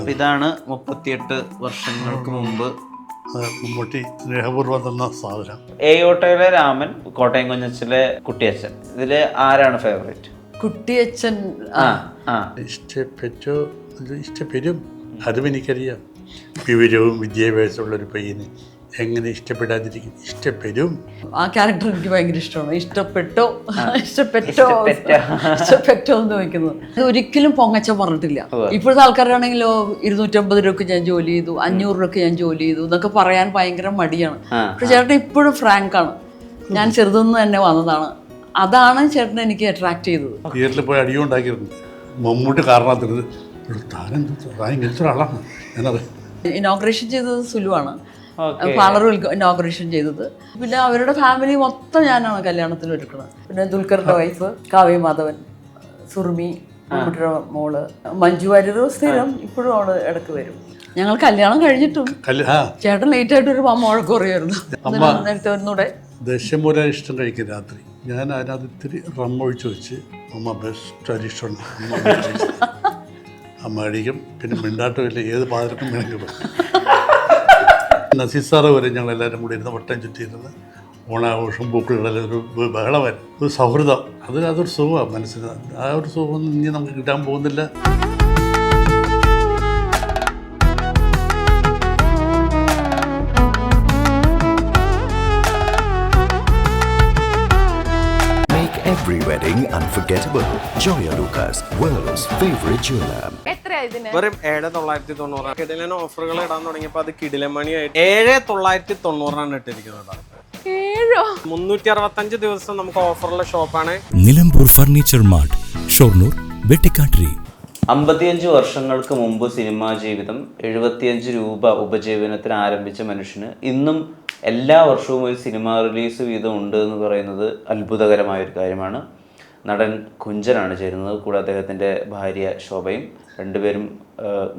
ഇതാണ് 38 വർഷങ്ങൾക്ക് മുമ്പ് മമ്മൂട്ടി സ്നേഹപൂർവ്വം തന്ന സാധനം. ഏയോട്ടയിലെ രാമൻ, കോട്ടയം കുഞ്ഞച്ചിലെ കുട്ടിയച്ഛൻ, ഇതില് ആരാണ് ഫേവറേറ്റ്? കുട്ടിയച്ഛൻ ഇഷ്ടപ്പെടും. അതും എനിക്കറിയാം. വിവരവും വിദ്യാഭ്യാസമുള്ളൊരു പയ്യന് എങ്ങനെ ഇഷ്ടപ്പെടാതിരിക്കും? ഇഷ്ടപ്പെടും. ആ ക്യാരക്ടർ എനിക്ക് ഭയങ്കര ഇഷ്ടമാണ്. ഇഷ്ടപ്പെട്ടോ എന്ന് ചോദിക്കുന്നത് ഒരിക്കലും പൊങ്ങച്ചം പറഞ്ഞിട്ടില്ല. ഇപ്പോഴത്തെ ആൾക്കാരാണെങ്കിലോ 250 രൂപയ്ക്ക് ഞാൻ ജോലി ചെയ്തു, 500 രൂപയ്ക്ക് ഞാൻ ജോലി ചെയ്തു എന്നൊക്കെ പറയാൻ ഭയങ്കര മടിയാണ്. പക്ഷെ ചേട്ടൻ ഇപ്പോഴും ഫ്രാങ്കാണ്. ഞാൻ ചെറുതെന്ന് തന്നെ വന്നതാണ്. അതാണ് ചേട്ടൻ എനിക്ക് അട്രാക്ട് ചെയ്തത്. തിയേറ്ററിൽ പോയി അടിയുണ്ടാക്കിയിരുന്നു. മമ്മൂട്ടി കാരണത്തിനത് ഇങ്ങനത്തെ ഒരാളാണ് ഞാനത്. ഇനോഗ്രേഷൻ ചെയ്തത് സുലുവാണ്. പാർലർ ഇനോഗ്രേഷൻ ചെയ്തത്. പിന്നെ അവരുടെ ഫാമിലി മൊത്തം ഞാനാണ് കല്യാണത്തിൽ ഒരുക്കുന്നത്. പിന്നെ ദുൽഖറിന്റെ വൈഫ് കാവ്യ മാധവൻ, സുറുമി, മമ്മൂട്ടിയുടെ മോള്, മഞ്ജു വാര്യർ സ്ഥിരം ഇപ്പോഴും അവിടെ ഇടയ്ക്ക് വരും. ഞങ്ങൾ കല്യാണം കഴിഞ്ഞിട്ടും ചേട്ടൻ ലേറ്റ് ആയിട്ട് ഒരു അമ്മ വഴക്ക് പറയുമായിരുന്നു. നേരത്തെ ഒന്നൂടെ ദശമൂല ഇഷ്ടം കഴിക്കും രാത്രി. ഞാൻ അതിനകത്ത് ഇത്തിരി റമ്മൊഴിച്ച് വെച്ച് അമ്മ ബെസ്റ്റ് അരിഷ്ടമുണ്ട് അമ്മ അടിക്കും. പിന്നെ മിണ്ടാട്ടമില്ല, ഏത് പാതിരക്കും വേണമെങ്കിലും. നസീസാറ് വരെ ഞങ്ങളെല്ലാവരും കൂടി ഇരുന്ന് വട്ടം ചുറ്റിയിരുന്നത് ഓണാഘോഷം പൂക്കളുടെല്ലാം ഒരു ബഹളമായിരുന്നു, ഒരു സൗഹൃദം. അതൊരു സുഖമാണ് മനസ്സിന്. ആ ഒരു സുഖമൊന്നും ഇനി നമുക്ക് കിട്ടാൻ പോകുന്നില്ല. Every wedding unforgettable. Joya Lucas, world's favorite jeweler. വെറും 7,990. കിടിലൻ ഓഫറുകൾ ഇടാൻ തുടങ്ങിയപ്പോൾ അത് കിടിലമണിയായിട്ട് 7,990 ഇട്ടിരിക്കുന്നത്. 365 ദിവസം നമുക്ക് ഓഫറുള്ള ഷോപ്പാണ് നിലമ്പൂർ ഫർണിച്ചർ മാർട്ട്, ഷൊർണൂർ, വെട്ടിക്കാട്ടിരി. 55 വർഷങ്ങൾക്ക് മുമ്പ് സിനിമാ ജീവിതം 75 രൂപ ഉപജീവനത്തിന് ആരംഭിച്ച മനുഷ്യന് ഇന്നും എല്ലാ വർഷവും ഒരു സിനിമ റിലീസ് വീതം ഉണ്ട് എന്ന് പറയുന്നത് അത്ഭുതകരമായൊരു കാര്യമാണ്. നടൻ കുഞ്ചനാണ് ചേരുന്നത്. കൂടെ അദ്ദേഹത്തിൻ്റെ ഭാര്യ ശോഭയും. രണ്ടുപേരും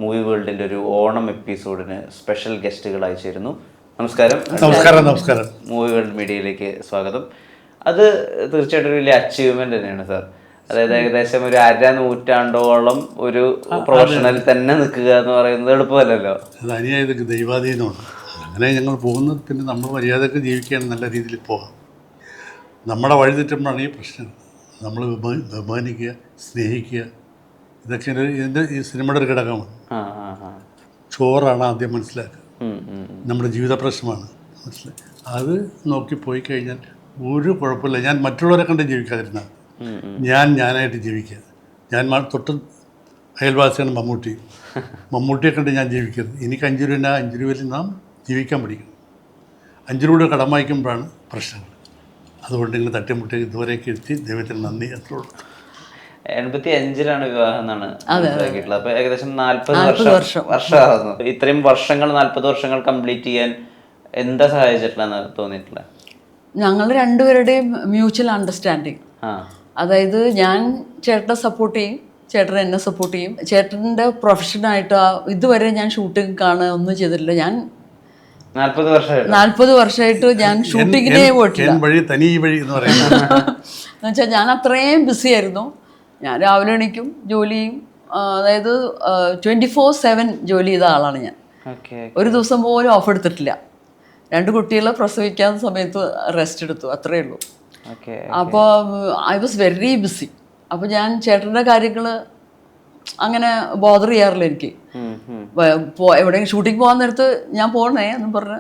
മൂവി വേൾഡിൻ്റെ ഒരു ഓണം എപ്പിസോഡിന് സ്പെഷ്യൽ ഗസ്റ്റുകളായി ചേരുന്നു. നമസ്കാരം. നമസ്കാരം. മൂവി വേൾഡ് മീഡിയയിലേക്ക് സ്വാഗതം. അത് തീർച്ചയായിട്ടും ഒരു വലിയ അച്ചീവ്മെൻ്റ് തന്നെയാണ് സാർ. അതായത് ഏകദേശം ഒരു 1/2 നൂറ്റാണ്ടോളം ഒരു പ്രൊഫഷണൽ തന്നെ നിൽക്കുക എന്ന് പറയുന്നത് എളുപ്പമല്ലല്ലോ. അത് ദൈവാധീനമാണ്. അങ്ങനെ ഞങ്ങൾ പോകുന്നത്. പിന്നെ നമ്മൾ മര്യാദക്ക് ജീവിക്കുകയാണ്, നല്ല രീതിയിൽ പോകാം. നമ്മുടെ വഴി തെറ്റുമ്പോഴാണ് ഈ പ്രശ്നം. നമ്മൾ ബഹുമാനിക്കുക, സ്നേഹിക്കുക, ഇതൊക്കെ ഇതിൻ്റെ ഈ സിനിമയുടെ ഒരു ഘടകമാണ്. ചോറാണ് ആദ്യം മനസ്സിലാക്കുക. നമ്മുടെ ജീവിത പ്രശ്നമാണ് മനസ്സിലായി. അത് നോക്കി പോയി കഴിഞ്ഞാൽ ഒരു കുഴപ്പമില്ല. ഞാൻ മറ്റുള്ളവരെ കണ്ട് ജീവിക്കാതിരുന്നാൽ ഞാനായിട്ട് ജീവിക്കുക. ഞാൻ തൊട്ട് അയൽവാസിയാണ് മമ്മൂട്ടിയെ കണ്ട് ഞാൻ ജീവിക്കരുത്. എനിക്ക് 5 രൂപ 5 രൂപയിൽ നാം ജീവിക്കാൻ പഠിക്കണം. 5 രൂപ കടം വായിക്കുമ്പോഴാണ് പ്രശ്നങ്ങൾ. അതുകൊണ്ട് ഇങ്ങനെ തട്ടിമുട്ടി ഇതുവരെയൊക്കെ എത്തി. ദൈവത്തിന് നന്ദി. അത്രേ ഉള്ളൂ. 85-ലാണ് വിവാഹം എന്നാണ് മനസ്സിലാക്കിയിട്ടുള്ളത്. അപ്പോൾ ഏകദേശം 40 വർഷമാകുന്നു. ഇത്രയും വർഷങ്ങൾ 40 വർഷങ്ങൾ കംപ്ലീറ്റ് ചെയ്യാൻ എന്താ സഹായിച്ചിട്ടില്ലെന്ന് തോന്നിയിട്ടില്ല? ഞങ്ങൾ രണ്ടുപേരുടെയും മ്യൂച്വൽ അണ്ടർസ്റ്റാൻഡിങ്. അതായത് ഞാൻ ചേട്ടനെ സപ്പോർട്ട് ചെയ്യും, ചേട്ടൻ എന്നെ സപ്പോർട്ട് ചെയ്യും. ചേട്ടൻ്റെ പ്രൊഫഷനായിട്ട് ഇതുവരെ ഞാൻ ഷൂട്ടിംഗ് കാണുക ഒന്നും ചെയ്തിട്ടില്ല. ഞാൻ 40 വർഷമായിട്ട് ഞാൻ ഷൂട്ടിങ്ങിനേ പോയിട്ടില്ല. എന്നുവെച്ചാൽ ഞാൻ അത്രയും ബിസി ആയിരുന്നു. ഞാൻ രാവിലെ എണീക്കും, ജോലി ചെയ്യും. അതായത് 24/7 ജോലി ചെയ്ത ആളാണ് ഞാൻ. ഒരു ദിവസം പോലും ഓഫ് എടുത്തിട്ടില്ല. 2 കുട്ടികളെ പ്രസവിക്കാവുന്ന സമയത്ത് റെസ്റ്റ് എടുത്തു, അത്രേ ഉള്ളൂ. അപ്പോൾ ഐ വാസ് വെരി ബിസി. അപ്പോൾ ഞാൻ ചേട്ടൻ്റെ കാര്യങ്ങൾ അങ്ങനെ ബോദർ ചെയ്യാറില്ല. എനിക്ക് എവിടെയെങ്കിലും ഷൂട്ടിംഗ് പോകാൻ നേരത്ത് ഞാൻ പോകണേ എന്ന് പറഞ്ഞ്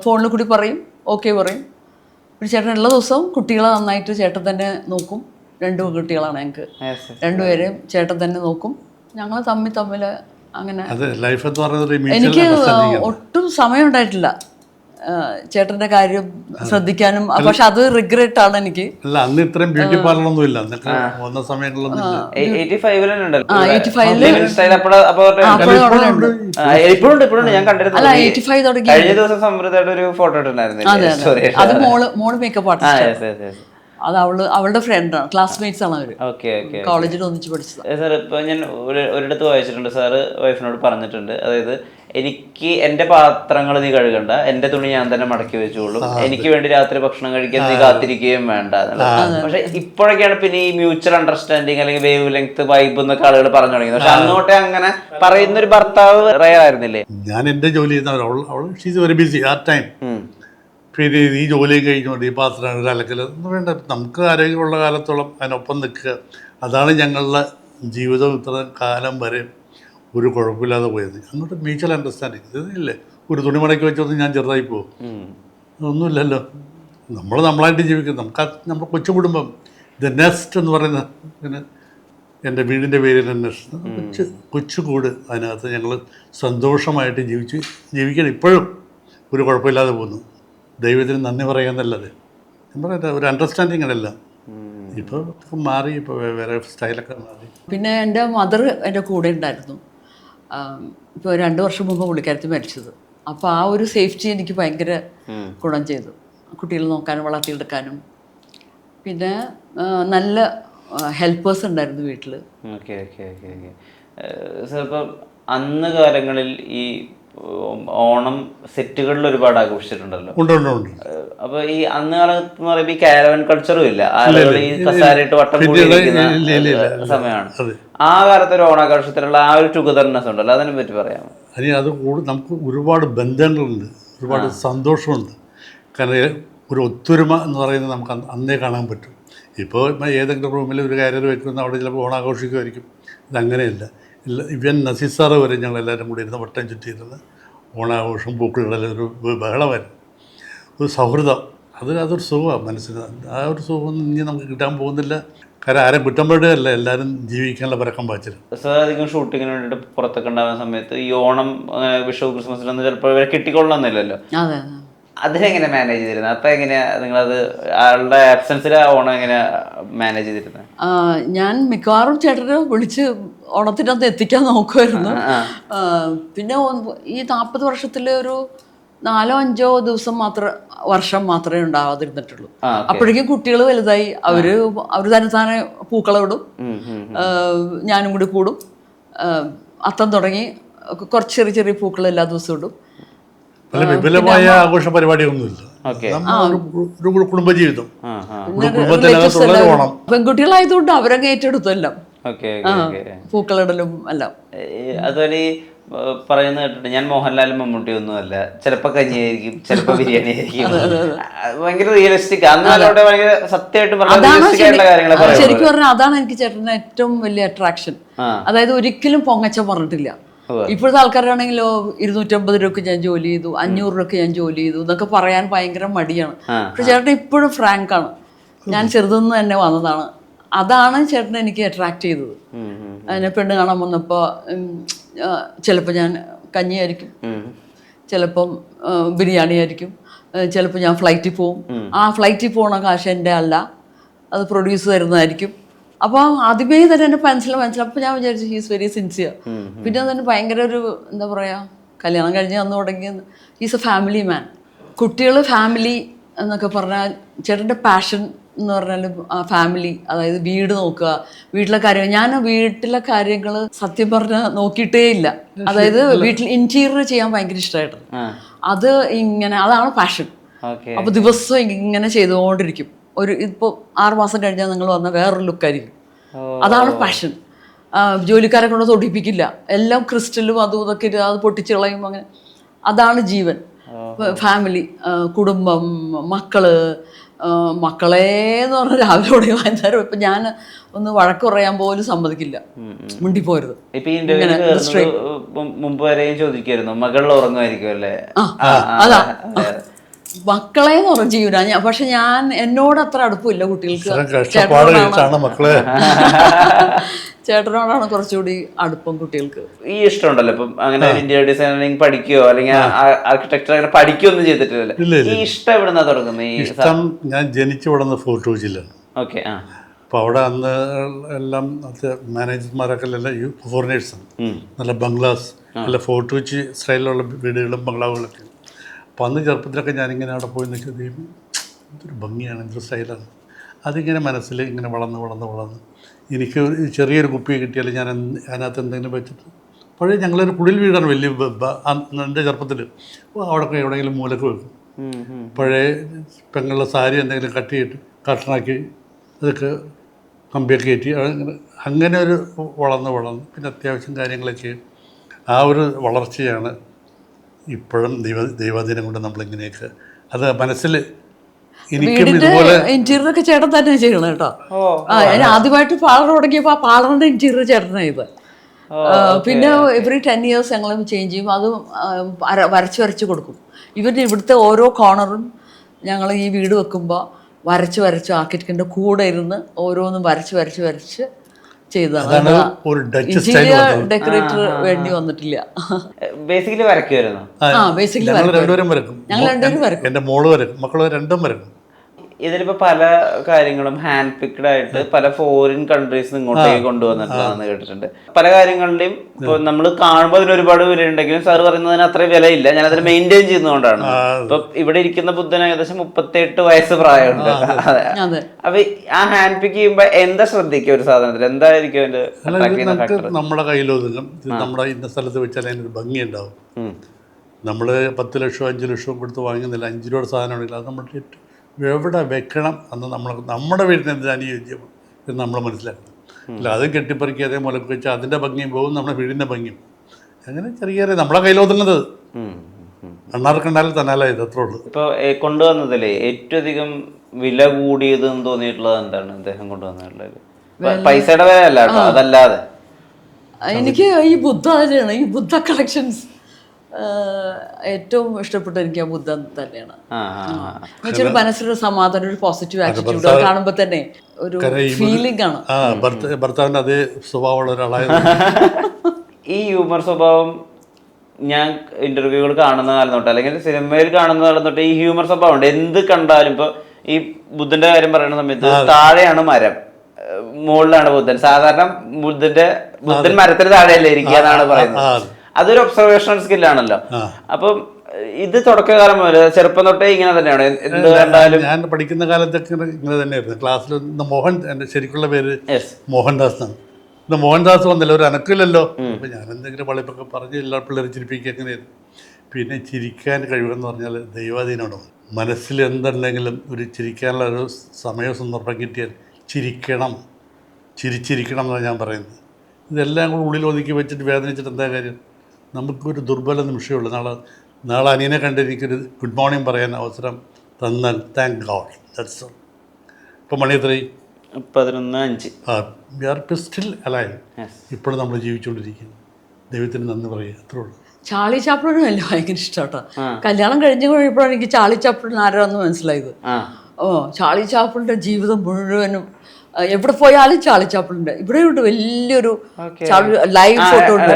ഫോണിൽ കൂടി പറയും, ഓക്കെ പറയും. പിന്നെ ചേട്ടൻ എല്ലാ ദിവസവും കുട്ടികളെ നന്നായിട്ട് ചേട്ടൻ തന്നെ നോക്കും. 2 കുട്ടികളാണ് ഞങ്ങൾക്ക്. രണ്ടുപേരെയും ചേട്ടൻ തന്നെ നോക്കും. ഞങ്ങൾ തമ്മിൽ അങ്ങനെ. എനിക്ക് ഒട്ടും സമയം ഉണ്ടായിട്ടില്ല ചേട്ടന്റെ കാര്യം ശ്രദ്ധിക്കാനും. പക്ഷെ അത് റിഗ്രറ്റ് ആണ് എനിക്ക്. അന്ന് ഇത്രയും ബ്യൂട്ടി പാർലറൊന്നും ഇല്ല. 85-ല് ഞാൻ കണ്ടിരുന്നു. കഴിഞ്ഞ ദിവസം സമൃദ്ധയുടെ ഒരു ഫോട്ടോ ഇട്ടുണ്ടായിരുന്നു. അത് മോള് മേക്കപ്പ് ആർട്ടിസ്റ്റ്. അത് അവളുടെ ഫ്രണ്ടാണ്, ക്ലാസ്മേറ്റ്സ് ആണ് അവര്. കോളേജിൽ ഒന്നിച്ച് പഠിച്ചത്. സാർ, ഇപ്പൊ ഞാൻ ഒരിടത്ത് വായിച്ചിട്ടുണ്ട്, സാറ് വൈഫിനോട് പറഞ്ഞിട്ടുണ്ട്, അതായത് എനിക്ക് എന്റെ പാത്രങ്ങൾ നീ കഴുകണ്ട, എന്റെ തുണി ഞാൻ തന്നെ മടക്കി വെച്ചോളും, എനിക്ക് വേണ്ടി രാത്രി ഭക്ഷണം കഴിക്കാൻ നീ കാത്തിരിക്കുകയും വേണ്ട എന്നുള്ളത്. പക്ഷെ ഇപ്പോഴൊക്കെയാണ് പിന്നെ ഈ മ്യൂച്വൽ അണ്ടർസ്റ്റാൻഡിങ് അല്ലെങ്കിൽ വേവ് ലെങ്ത് വൈബ് എന്നൊക്കെ ആളുകൾ പറഞ്ഞു തുടങ്ങിയത്. പക്ഷെ അന്നോട്ടെ അങ്ങനെ പറയുന്ന ഒരു ഭർത്താവ് റയർ ആയിരുന്നില്ലേ? ഞാൻ എൻ്റെ ജോലി ചെയ്യുന്നവർ അവൾ ഷീസ് വെരി ബിസി ആ ടൈം. പിന്നെ ഈ ജോലിയും കഴിഞ്ഞുകൊണ്ട് ഈ പാത്രം അലക്കൽ ഒന്നും വേണ്ട, നമുക്ക് ആരോഗ്യമുള്ള കാലത്തോളം അതിനൊപ്പം നിൽക്കുക. അതാണ് ഞങ്ങളുടെ ജീവിതം ഇത്ര കാലം വരെ ഒരു കുഴപ്പമില്ലാതെ പോയത്. അങ്ങോട്ട് മ്യൂച്വൽ അണ്ടർസ്റ്റാൻഡിങ് ഇതില്ലേ. ഒരു തുണി മടക്കി വെച്ചൊന്നും ഞാൻ ചെറുതായി പോകും, ഒന്നുമില്ലല്ലോ. നമ്മൾ നമ്മളായിട്ട് ജീവിക്കും. നമുക്ക് നമ്മുടെ കൊച്ചു കുടുംബം ദ നെസ്റ്റ് എന്ന് പറയുന്ന പിന്നെ എൻ്റെ വീടിൻ്റെ പേര് തന്നെ കൊച്ചു കൂട്. അതിനകത്ത് ഞങ്ങൾ സന്തോഷമായിട്ട് ജീവിക്കണം. ഇപ്പോഴും ഒരു കുഴപ്പമില്ലാതെ പോകുന്നു. ദൈവത്തിന് നന്ദി പറയാന്നല്ലത്. ഞാൻ പറയട്ടെ, ഒരു അണ്ടർസ്റ്റാൻഡിങ് അല്ല. ഇപ്പോൾ മാറി, ഇപ്പോൾ വേറെ സ്റ്റൈലൊക്കെ മാറി. പിന്നെ എൻ്റെ മദർ എൻ്റെ കൂടെ ഉണ്ടായിരുന്നു. ഇപ്പോൾ 2 വർഷം മുമ്പ് പുള്ളിക്കാരത്തി മരിച്ചത്. അപ്പോൾ ആ ഒരു സേഫ്റ്റി എനിക്ക് ഭയങ്കര ഗുണം ചെയ്തു. കുട്ടികളെ നോക്കാനും വളർത്തിയെടുക്കാനും. പിന്നെ നല്ല ഹെൽപ്പേഴ്സ് ഉണ്ടായിരുന്നു വീട്ടിൽ. Okay okay okay okay sir, ഇപ്പം അന്ന് കാലങ്ങളിൽ ഈ ഓണം സെറ്റുകളിൽ ഒരുപാട് ആഘോഷിച്ചിട്ടുണ്ടല്ലോ. അപ്പൊ ഈ അന്ന് കാലത്ത് എന്ന് പറയുമ്പോൾ ഈ കാരവൻ കൾച്ചറും ഇല്ല, ആളുകൾ ഈ കസാരയിട്ട് വട്ടം കൂടിയിരിക്കുന്ന സമയമാണ്. ആ കാലത്ത് ഒരു ഓണാഘോഷത്തിലുള്ള ആ ഒരു ടുഗദർനെസ് ഉണ്ടല്ലോ, അതിനെ പറ്റി പറയാമോ? അത് നമുക്ക് ഒരുപാട് ബന്ധങ്ങളുണ്ട്, ഒരുപാട് സന്തോഷമുണ്ട്. കാരണം ഒരു ഒത്തൊരുമ എന്ന് പറയുന്നത് നമുക്ക് അന്നേ കാണാൻ പറ്റും. ഇപ്പോൾ ഏതെങ്കിലും റൂമിൽ ഒരു കാര്യം വെക്കുന്ന അവിടെ ചിലപ്പോൾ ഓണാഘോഷിക്കുമായിരിക്കും. ഇതങ്ങനെയല്ല. ഇവൻ നസീസാറ് വരെ ഞങ്ങളെല്ലാവരും കൂടി ഇരുന്ന് വട്ടം ചുറ്റിയിരുന്ന് ഓണാഘോഷം പൂക്കളിടലും ഒരു ബഹളമായിരുന്നു, ഒരു സൗഹൃദം. അതൊരു സുഖമാണ് മനസ്സിന്. ആ ഒരു സുഖമൊന്നും ഇനി നമുക്ക് കിട്ടാൻ പോകുന്നില്ല. കാരണം ആരും കുറ്റം പറയുകയല്ല, എല്ലാവരും ജീവിക്കാനുള്ള പരക്കം പാച്ചിലും. സാർ അധികം ഷൂട്ടിങ്ങിന് വേണ്ടിയിട്ട് പുറത്തൊക്കെ ഉണ്ടാകുന്ന സമയത്ത് ഈ ഓണം വിഷു ക്രിസ്മസിലൊന്നും ചിലപ്പോൾ ഇവരെ കിട്ടിക്കൊള്ളണമെന്നില്ലല്ലോ. അതിനെങ്ങനെ മാനേജ് ചെയ്തിരുന്നത്? അപ്പം എങ്ങനെയാ നിങ്ങളത് ആളുടെ ആബ്സെൻസിൽ ഓണം എങ്ങനെയാ മാനേജ് ചെയ്തിരുന്നത്? ഞാൻ മിക്കവാറും ചേട്ടനെ വിളിച്ച് ഓണത്തിനകത്ത് എത്തിക്കാൻ നോക്കുമായിരുന്നു. പിന്നെ ഈ 40 വർഷത്തിൽ ഒരു 4-5 ദിവസം വർഷം മാത്രമേ ഉണ്ടാവാതിരുന്നിട്ടുള്ളൂ. അപ്പോഴേക്കും കുട്ടികൾ വലുതായി. അവര് തന്നെത്താനെ പൂക്കളമിടും, ഞാനും കൂടി കൂടും. അത്തം തുടങ്ങി കുറച്ച് ചെറിയ ചെറിയ പൂക്കൾ എല്ലാ ദിവസവും ഇടും. വിപുലമായ ആഘോഷ പരിപാടിയൊന്നുമില്ല. ഒരു കുടുംബജീവിതം, പെൺകുട്ടികളായതുകൊണ്ട് അവരങ്ങ് ഏറ്റെടുത്തു എല്ലാം, പൂക്കളിടലും എല്ലാം. അതുപോലെ ഈ പറയുന്നത് കേട്ടിട്ട്, ഞാൻ മോഹൻലാലും മമ്മൂട്ടിയും ഒന്നും അല്ല, ചിലപ്പോ കഞ്ഞിയായിരിക്കും, ചിലപ്പോ ബിരിയാണി ആയിരിക്കും. ഭയങ്കര റിയലിസ്റ്റിക്, അന്നോട്ടെ ഭയങ്കര സത്യമായിട്ട് പറഞ്ഞ ശരിക്കും പറഞ്ഞാൽ അതാണ് എനിക്ക് ചേട്ടന് ഏറ്റവും വലിയ അട്രാക്ഷൻ. അതായത് ഒരിക്കലും പൊങ്ങച്ചം പറഞ്ഞിട്ടില്ല. ഇപ്പോഴത്തെ ആൾക്കാരാണെങ്കിലോ 250 രൂപയ്ക്ക് ഞാൻ ജോലി ചെയ്തു, 500 രൂപയ്ക്ക് ഞാൻ ജോലി ചെയ്തു എന്നൊക്കെ പറയാൻ ഭയങ്കര മടിയാണ്. പക്ഷെ ചേട്ടൻ ഇപ്പോഴും ഫ്രാങ്കാണ്. ഞാൻ ചെറുതെന്ന് തന്നെ വന്നതാണ്. അതാണ് ചേട്ടനെ എനിക്ക് അട്രാക്ട് ചെയ്തത്. അതിനെ പെണ്ണ് കാണാൻ വന്നപ്പോൾ ചിലപ്പോൾ ഞാൻ കഞ്ഞിയായിരിക്കും, ചിലപ്പം ബിരിയാണി ആയിരിക്കും, ചിലപ്പോൾ ഞാൻ ഫ്ലൈറ്റിൽ പോവും. ആ ഫ്ലൈറ്റിൽ പോകണ കാശ് എൻ്റെ അല്ല, അത് പ്രൊഡ്യൂസ് തരുന്നതായിരിക്കും. അപ്പോൾ ആദ്യമേ തന്നെ എൻ്റെ മനസ്സിലാവും. അപ്പോൾ ഞാൻ വിചാരിച്ചു ഹീസ് വെരി സിൻസിയർ. പിന്നെ തന്നെ ഭയങ്കര ഒരു എന്താ പറയുക, കല്യാണം കഴിഞ്ഞ് വന്നു തുടങ്ങി ഹീസ് എ ഫാമിലി മാൻ. കുട്ടികൾ, ഫാമിലി എന്നൊക്കെ പറഞ്ഞാൽ ചേട്ടൻ്റെ പാഷൻ എന്ന് പറഞ്ഞാൽ ഫാമിലി, അതായത് വീട് നോക്കുക, വീട്ടിലെ കാര്യങ്ങൾ. ഞാൻ വീട്ടിലെ കാര്യങ്ങൾ സത്യം പറഞ്ഞാൽ നോക്കിയിട്ടേ ഇല്ല. അതായത് വീട്ടിൽ ഇൻറ്റീരിയർ ചെയ്യാൻ ഭയങ്കര ഇഷ്ടമായിട്ടുണ്ട്. അത് ഇങ്ങനെ, അതാണ് പാഷൻ. അപ്പോൾ ദിവസവും ഇങ്ങനെ ചെയ്തുകൊണ്ടിരിക്കും. ഇപ്പോൾ 6 മാസം കഴിഞ്ഞാൽ നിങ്ങൾ വന്ന വേറൊരു ലുക്കായിരിക്കും. അതാണ് പാഷൻ. ജോലിക്കാരെ കൊണ്ട് തൊടിപ്പിക്കില്ല, എല്ലാം ക്രിസ്റ്റലും അതും ഇതൊക്കെ അത് പൊട്ടിച്ച് കളയും. അങ്ങനെ അതാണ് ജീവൻ. ഫാമിലി, കുടുംബം, മക്കളെ എന്ന് പറഞ്ഞാൽ രാവിലെ തുടങ്ങി വൈകുന്നേരം. ഇപ്പം ഞാൻ ഒന്ന് വഴക്ക് പറയാൻ പോലും സമ്മതിക്കില്ല, മുണ്ടിപ്പോരുത്. മുമ്പ് വരെയും ചോദിക്കായിരുന്നു, മകൾ ഉറങ്ങുമായിരിക്കും അല്ലേ? അതാ മക്കളെ എന്ന് പറഞ്ഞ ജീവനാ ഞാൻ. പക്ഷെ ഞാൻ എന്നോട് അത്ര അടുപ്പമില്ല കുട്ടികൾക്ക്. ചേട്ടനോടാണ് കുറച്ചുകൂടി അടുപ്പം കുട്ടികൾക്ക്. ഈ ഇഷ്ടമുണ്ടല്ലോ ഇപ്പം അങ്ങനെ ഇന്റീരിയർ ഡിസൈനിങ് പഠിക്കുകയോ അല്ലെങ്കിൽ ആർക്കിടെക്ചർ അങ്ങനെ പഠിക്കുകയൊന്നും ചെയ്തിട്ടില്ലല്ലോ. ഈ ഇഷ്ടം എവിടുന്നാ തുടങ്ങുന്നത്? ഈ ഇഷ്ടം ഞാൻ ജനിച്ചു വളർന്ന ഫോർട്ട് കൊച്ചിയിലാണ്. ഓക്കെ. അപ്പോൾ അവിടെ അന്ന് എല്ലാം മാനേജർമാരൊക്കെ എല്ലാം ഫോറിനേഴ്സാണ്. നല്ല ബംഗ്ലാസ്, നല്ല ഫോർട്ട് കൊച്ചി സ്റ്റൈലിലുള്ള വീടുകളും ബംഗ്ലാവുകളൊക്കെ. അപ്പോൾ അന്ന് ചെറുപ്പത്തിലൊക്കെ ഞാനിങ്ങനെ അവിടെ പോയി നിൽക്കുന്നത് എന്തൊരു ഭംഗിയാണ്, എന്തൊരു സ്റ്റൈലാണ്. അതിങ്ങനെ മനസ്സിൽ ഇങ്ങനെ വളർന്ന് എനിക്ക് ഒരു ചെറിയൊരു കുപ്പി കിട്ടിയാൽ ഞാൻ അതിനകത്ത് എന്തെങ്കിലും വെച്ചിട്ട് പഴയ ഞങ്ങളൊരു കുടിൽ വീടാണ് വലിയ എൻ്റെ ചെറുപ്പത്തിൽ. അവിടെ എവിടെയെങ്കിലും മൂലക്ക് വെക്കും. പഴയ പെങ്ങളുടെ സാരി എന്തെങ്കിലും കട്ട് ചെയ്തിട്ട് കട്ടണാക്കി അതൊക്കെ കമ്പിയൊക്കെ കയറ്റി അങ്ങനെ ഒരു വളർന്ന് പിന്നെ അത്യാവശ്യം കാര്യങ്ങളൊക്കെ ആ ഒരു വളർച്ചയാണ് ഇപ്പോഴും ദൈവാധീനം കൊണ്ട് നമ്മളിങ്ങനെയൊക്കെ അത് മനസ്സിൽ എനിക്കും വീടിന്റെ ഇതുപോലെ ഇന്റീരിയർ ഒക്കെ ചേട്ടൻ തന്നെ ചെയ്യണം കേട്ടോ. ഞാൻ ആദ്യമായിട്ട് പാർലർ തുടങ്ങിയപ്പോൾ ആ പാർലറിന്റെ ഇന്റീരിയർ ചേട്ടനാ ഇത്. പിന്നെ എവറി 10 years ഞങ്ങൾ ചേഞ്ച് ചെയ്യും. അത് വരച്ച് കൊടുക്കും. ഇവിടുത്തെ ഓരോ കോർണറും ഞങ്ങൾ ഈ വീട് വെക്കുമ്പോൾ വരച്ച് ആർക്കിടെക്റ്റിന്റെ കൂടെ ഇരുന്ന് ഓരോന്നും വരച്ച് ചെയ്തതാണ്. ഇന്റീരിയർ ഡെക്കറേറ്റർ വേണ്ടി വന്നിട്ടില്ല. ബേസിക്കലി വരയ്ക്കുമായിരുന്നു. ബേസിക്കലി ഞങ്ങൾ രണ്ടുപേരും വരക്കും. എൻ്റെ മോള് വരക്കും, മക്കള് രണ്ടും വരക്കും. ഇതിലിപ്പോ പല കാര്യങ്ങളും ഹാൻഡ് പിക്ഡ് ആയിട്ട് പല ഫോറിൻ കൺട്രീസ് ഇങ്ങോട്ടേക്ക് കൊണ്ടുവന്നിട്ടുള്ളതെന്ന് കേട്ടിട്ടുണ്ട്. പല കാര്യങ്ങളുടെയും ഇപ്പൊ നമ്മൾ കാണുമ്പോൾ അതിന് ഒരുപാട് വിലയുണ്ടെങ്കിലും സാർ പറയുന്നതിന് അത്ര വിലയില്ല. ഞാൻ അതിന് മെയിൻറ്റെയിൻ ചെയ്യുന്നതുകൊണ്ടാണ്. ഇപ്പൊ ഇവിടെ ഇരിക്കുന്ന ബുദ്ധന് ഏകദേശം 38 വയസ്സ് പ്രായമുണ്ട്. അപ്പൊ ആ ഹാൻഡ് പിക്ക് ചെയ്യുമ്പോ എന്താ ശ്രദ്ധിക്കുക ഒരു സാധനത്തിൽ? എന്തായിരിക്കും അതിന്റെ നമ്മുടെ കയ്യിലൊതുങ്ങും. നമ്മുടെ ഇന്ന സ്ഥലത്ത് വെച്ചാൽ അതിനൊരു ഭംഗി ഉണ്ടാവും. നമ്മൾ 10 ലക്ഷവും 5 ലക്ഷവും കൊടുത്ത് വാങ്ങുന്നില്ല. 5 രൂപയുടെ സാധനം ഉണ്ടെങ്കിൽ അത് നമ്മൾ എവിടെ വെക്കണം എന്ന് നമ്മുടെ വീടിന് എന്ത് അനുയോജ്യം എന്ന് നമ്മൾ മനസ്സിലാക്കണം. അല്ല അത് കെട്ടിപ്പറിക്കുക അതേ മുലക്ക് വെച്ചാൽ അതിൻ്റെ ഭംഗിയും പോകും, നമ്മുടെ വീടിൻ്റെ ഭംഗിയും. അങ്ങനെ ചെറിയ നമ്മളെ കയ്യിലൊതുങ്ങുന്നത് എണ്ണാർക്കണ്ടാലും തന്നാല ഇത് അത്രേ ഉള്ളൂ. ഇപ്പോൾ കൊണ്ടുവന്നതിലേ ഏറ്റവും അധികം വില കൂടിയതെന്ന് തോന്നിയിട്ടുള്ളത് എന്താണ് അദ്ദേഹം കൊണ്ടുവന്നിട്ടുള്ളത്? പൈസയുടെ വില അല്ല കേട്ടോ, അതല്ലാതെ എനിക്ക് ഈ ബുദ്ധ തന്നെയാണ്. ഈ ബുദ്ധ കളക്ഷൻസ് ഏറ്റവും ഇഷ്ടപ്പെട്ട എനിക്ക് ആ ബുദ്ധൻ തന്നെയാണ്. എന്നുവെച്ചാൽ മനസ്സിലൊരു സമാധാനം, ഒരു പോസിറ്റീവ് ആറ്റിറ്റ്യൂഡ് കാണുമ്പോൾ തന്നെ ഒരു ഫീലിംഗ് ആണ്. ഭർത്താവിൻ്റെ അതേ സ്വഭാവമുള്ള ഒരാളായത്. ഈ ഹ്യൂമർ സ്വഭാവം ഞാൻ ഇന്റർവ്യൂകൾ കാണുന്ന കാലം തൊട്ട് അല്ലെങ്കിൽ സിനിമയിൽ കാണുന്ന കാലം തൊട്ട് ഈ ഹ്യൂമർ സ്വഭാവം ഉണ്ട്. എന്ത് കണ്ടാലും ഇപ്പൊ ഈ ബുദ്ധന്റെ കാര്യം പറയുന്ന സമയത്ത് താഴെയാണ് മരം, മുകളിലാണ് ബുദ്ധൻ. സാധാരണ ബുദ്ധൻ മരത്തിന് താഴെയല്ലേ ഇരിക്കുക എന്നാണ് പറയുന്നത്. അതൊരു ഒബ്സർവേഷണൽ സ്കില്ലാണല്ലോ. അപ്പം ഇത് തുടക്കകാലം മുതൽ ചെറുപ്പം തൊട്ടേ ഇങ്ങനെ തന്നെയാണ് എന്ത് കണ്ടാലും? ഞാൻ പഠിക്കുന്ന കാലത്തൊക്കെ ഇങ്ങനെ തന്നെയായിരുന്നു. ക്ലാസ്സിൽ മോഹൻ, എൻ്റെ ശരിക്കുള്ള പേര് മോഹൻദാസ് എന്നാണ്. ഇന്ന് മോഹൻദാസ് വന്നല്ലോ, ഒരു അനക്കില്ലല്ലോ. അപ്പം ഞാൻ എന്തെങ്കിലും വളിപ്പൊക്കെ പറഞ്ഞ് എല്ലാ പിള്ളേരും ചിരിപ്പിക്കുക അങ്ങനെയായിരുന്നു. പിന്നെ ചിരിക്കാൻ കഴിവെന്ന് പറഞ്ഞാൽ ദൈവാധീനമാണ്. മനസ്സിൽ എന്തുണ്ടെങ്കിലും ഒരു ചിരിക്കാനുള്ള ഒരു സമയ സന്ദർഭം കിട്ടിയാൽ ചിരിച്ചിരിക്കണം എന്നാണ് ഞാൻ പറയുന്നത്. ഇതെല്ലാം കൂടി ഉള്ളിൽ ഒതുക്കി വെച്ചിട്ട് വേദനിച്ചിട്ട് എന്താ കാര്യം? നമുക്കൊരു ദുർബല നിമിഷമുള്ളൂ. നാളെ അനിയനെ കണ്ട് എനിക്കൊരു ഗുഡ് മോർണിംഗ് പറയാൻ അവസരം തന്നാൽ താങ്ക് ഗോഡ്. That's all. ഇപ്പം മണി എത്രയും 11:05. We are still alive. ഇപ്പോഴും നമ്മൾ ജീവിച്ചുകൊണ്ടിരിക്കുന്നു. ദൈവത്തിന് നന്ദി പറയുക, അത്രേ ഉള്ളൂ. ചാർലി ചാപ്ലിനും അല്ല ഭയങ്കര ഇഷ്ടമാട്ടോ. കല്യാണം കഴിഞ്ഞു കഴിയുമ്പോഴാണ് എനിക്ക് ചാർലി ചാപ്ലിൻ ആരാന്ന് മനസ്സിലായത്. ചാർലി ചാപ്ലിൻ്റെ ജീവിതം മുഴുവനും എവിടെ പോയാലും ചാർലി ചാപ്ലിൻ്റെ ഇവിടെ ഉണ്ട് വലിയൊരു ലൈവ് ഫോട്ടോ ഉണ്ട്.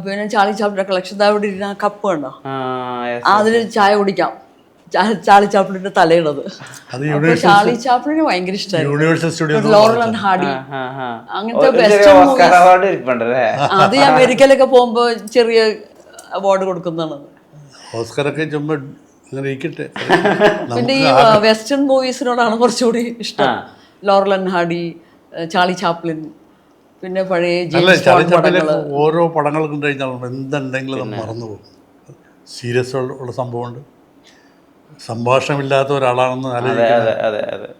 പിന്നെ ചാർലി ചാപ്ലിൻ്റെ കളക്ഷൻ അവിടെ ഇരുന്ന കപ്പ് കണ്ടോ, അതിൽ ചായ കുടിക്കാം. ചാർലി ചാപ്ലിൻ്റെ തലയുള്ളത്. ചാർലി ചാപ്ലിന് ഭയങ്കര ഇഷ്ടമായിരുന്നു. ലോറൽ ആൻഡ് ഹാർഡി അങ്ങനത്തെ ബെസ്റ്റ്. അത് അമേരിക്കയിലൊക്കെ പോകുമ്പോ ചെറിയ അവാർഡ് കൊടുക്കുന്നതാണ്. ഓസ്കറൊക്കെ ചുമ്മാ അങ്ങനെ ഇരിക്കട്ടെ. പിന്നെ ഈ വെസ്റ്റേൺ മൂവീസിനോടാണ് കുറച്ചുകൂടി ഇഷ്ടം. Laurel and Hardy, Charlie Chaplin, പിന്നെ പഴയ ഓരോ പടങ്ങൾ കണ്ടു കഴിഞ്ഞാൽ എന്തുണ്ടെങ്കിലും നമ്മൾ മറന്നുപോകും. സീരിയസ് ഉള്ള സംഭവമുണ്ട്, സംഭാഷണമില്ലാത്ത ഒരാളാണെന്ന് ആലോചിക്കുന്നത്.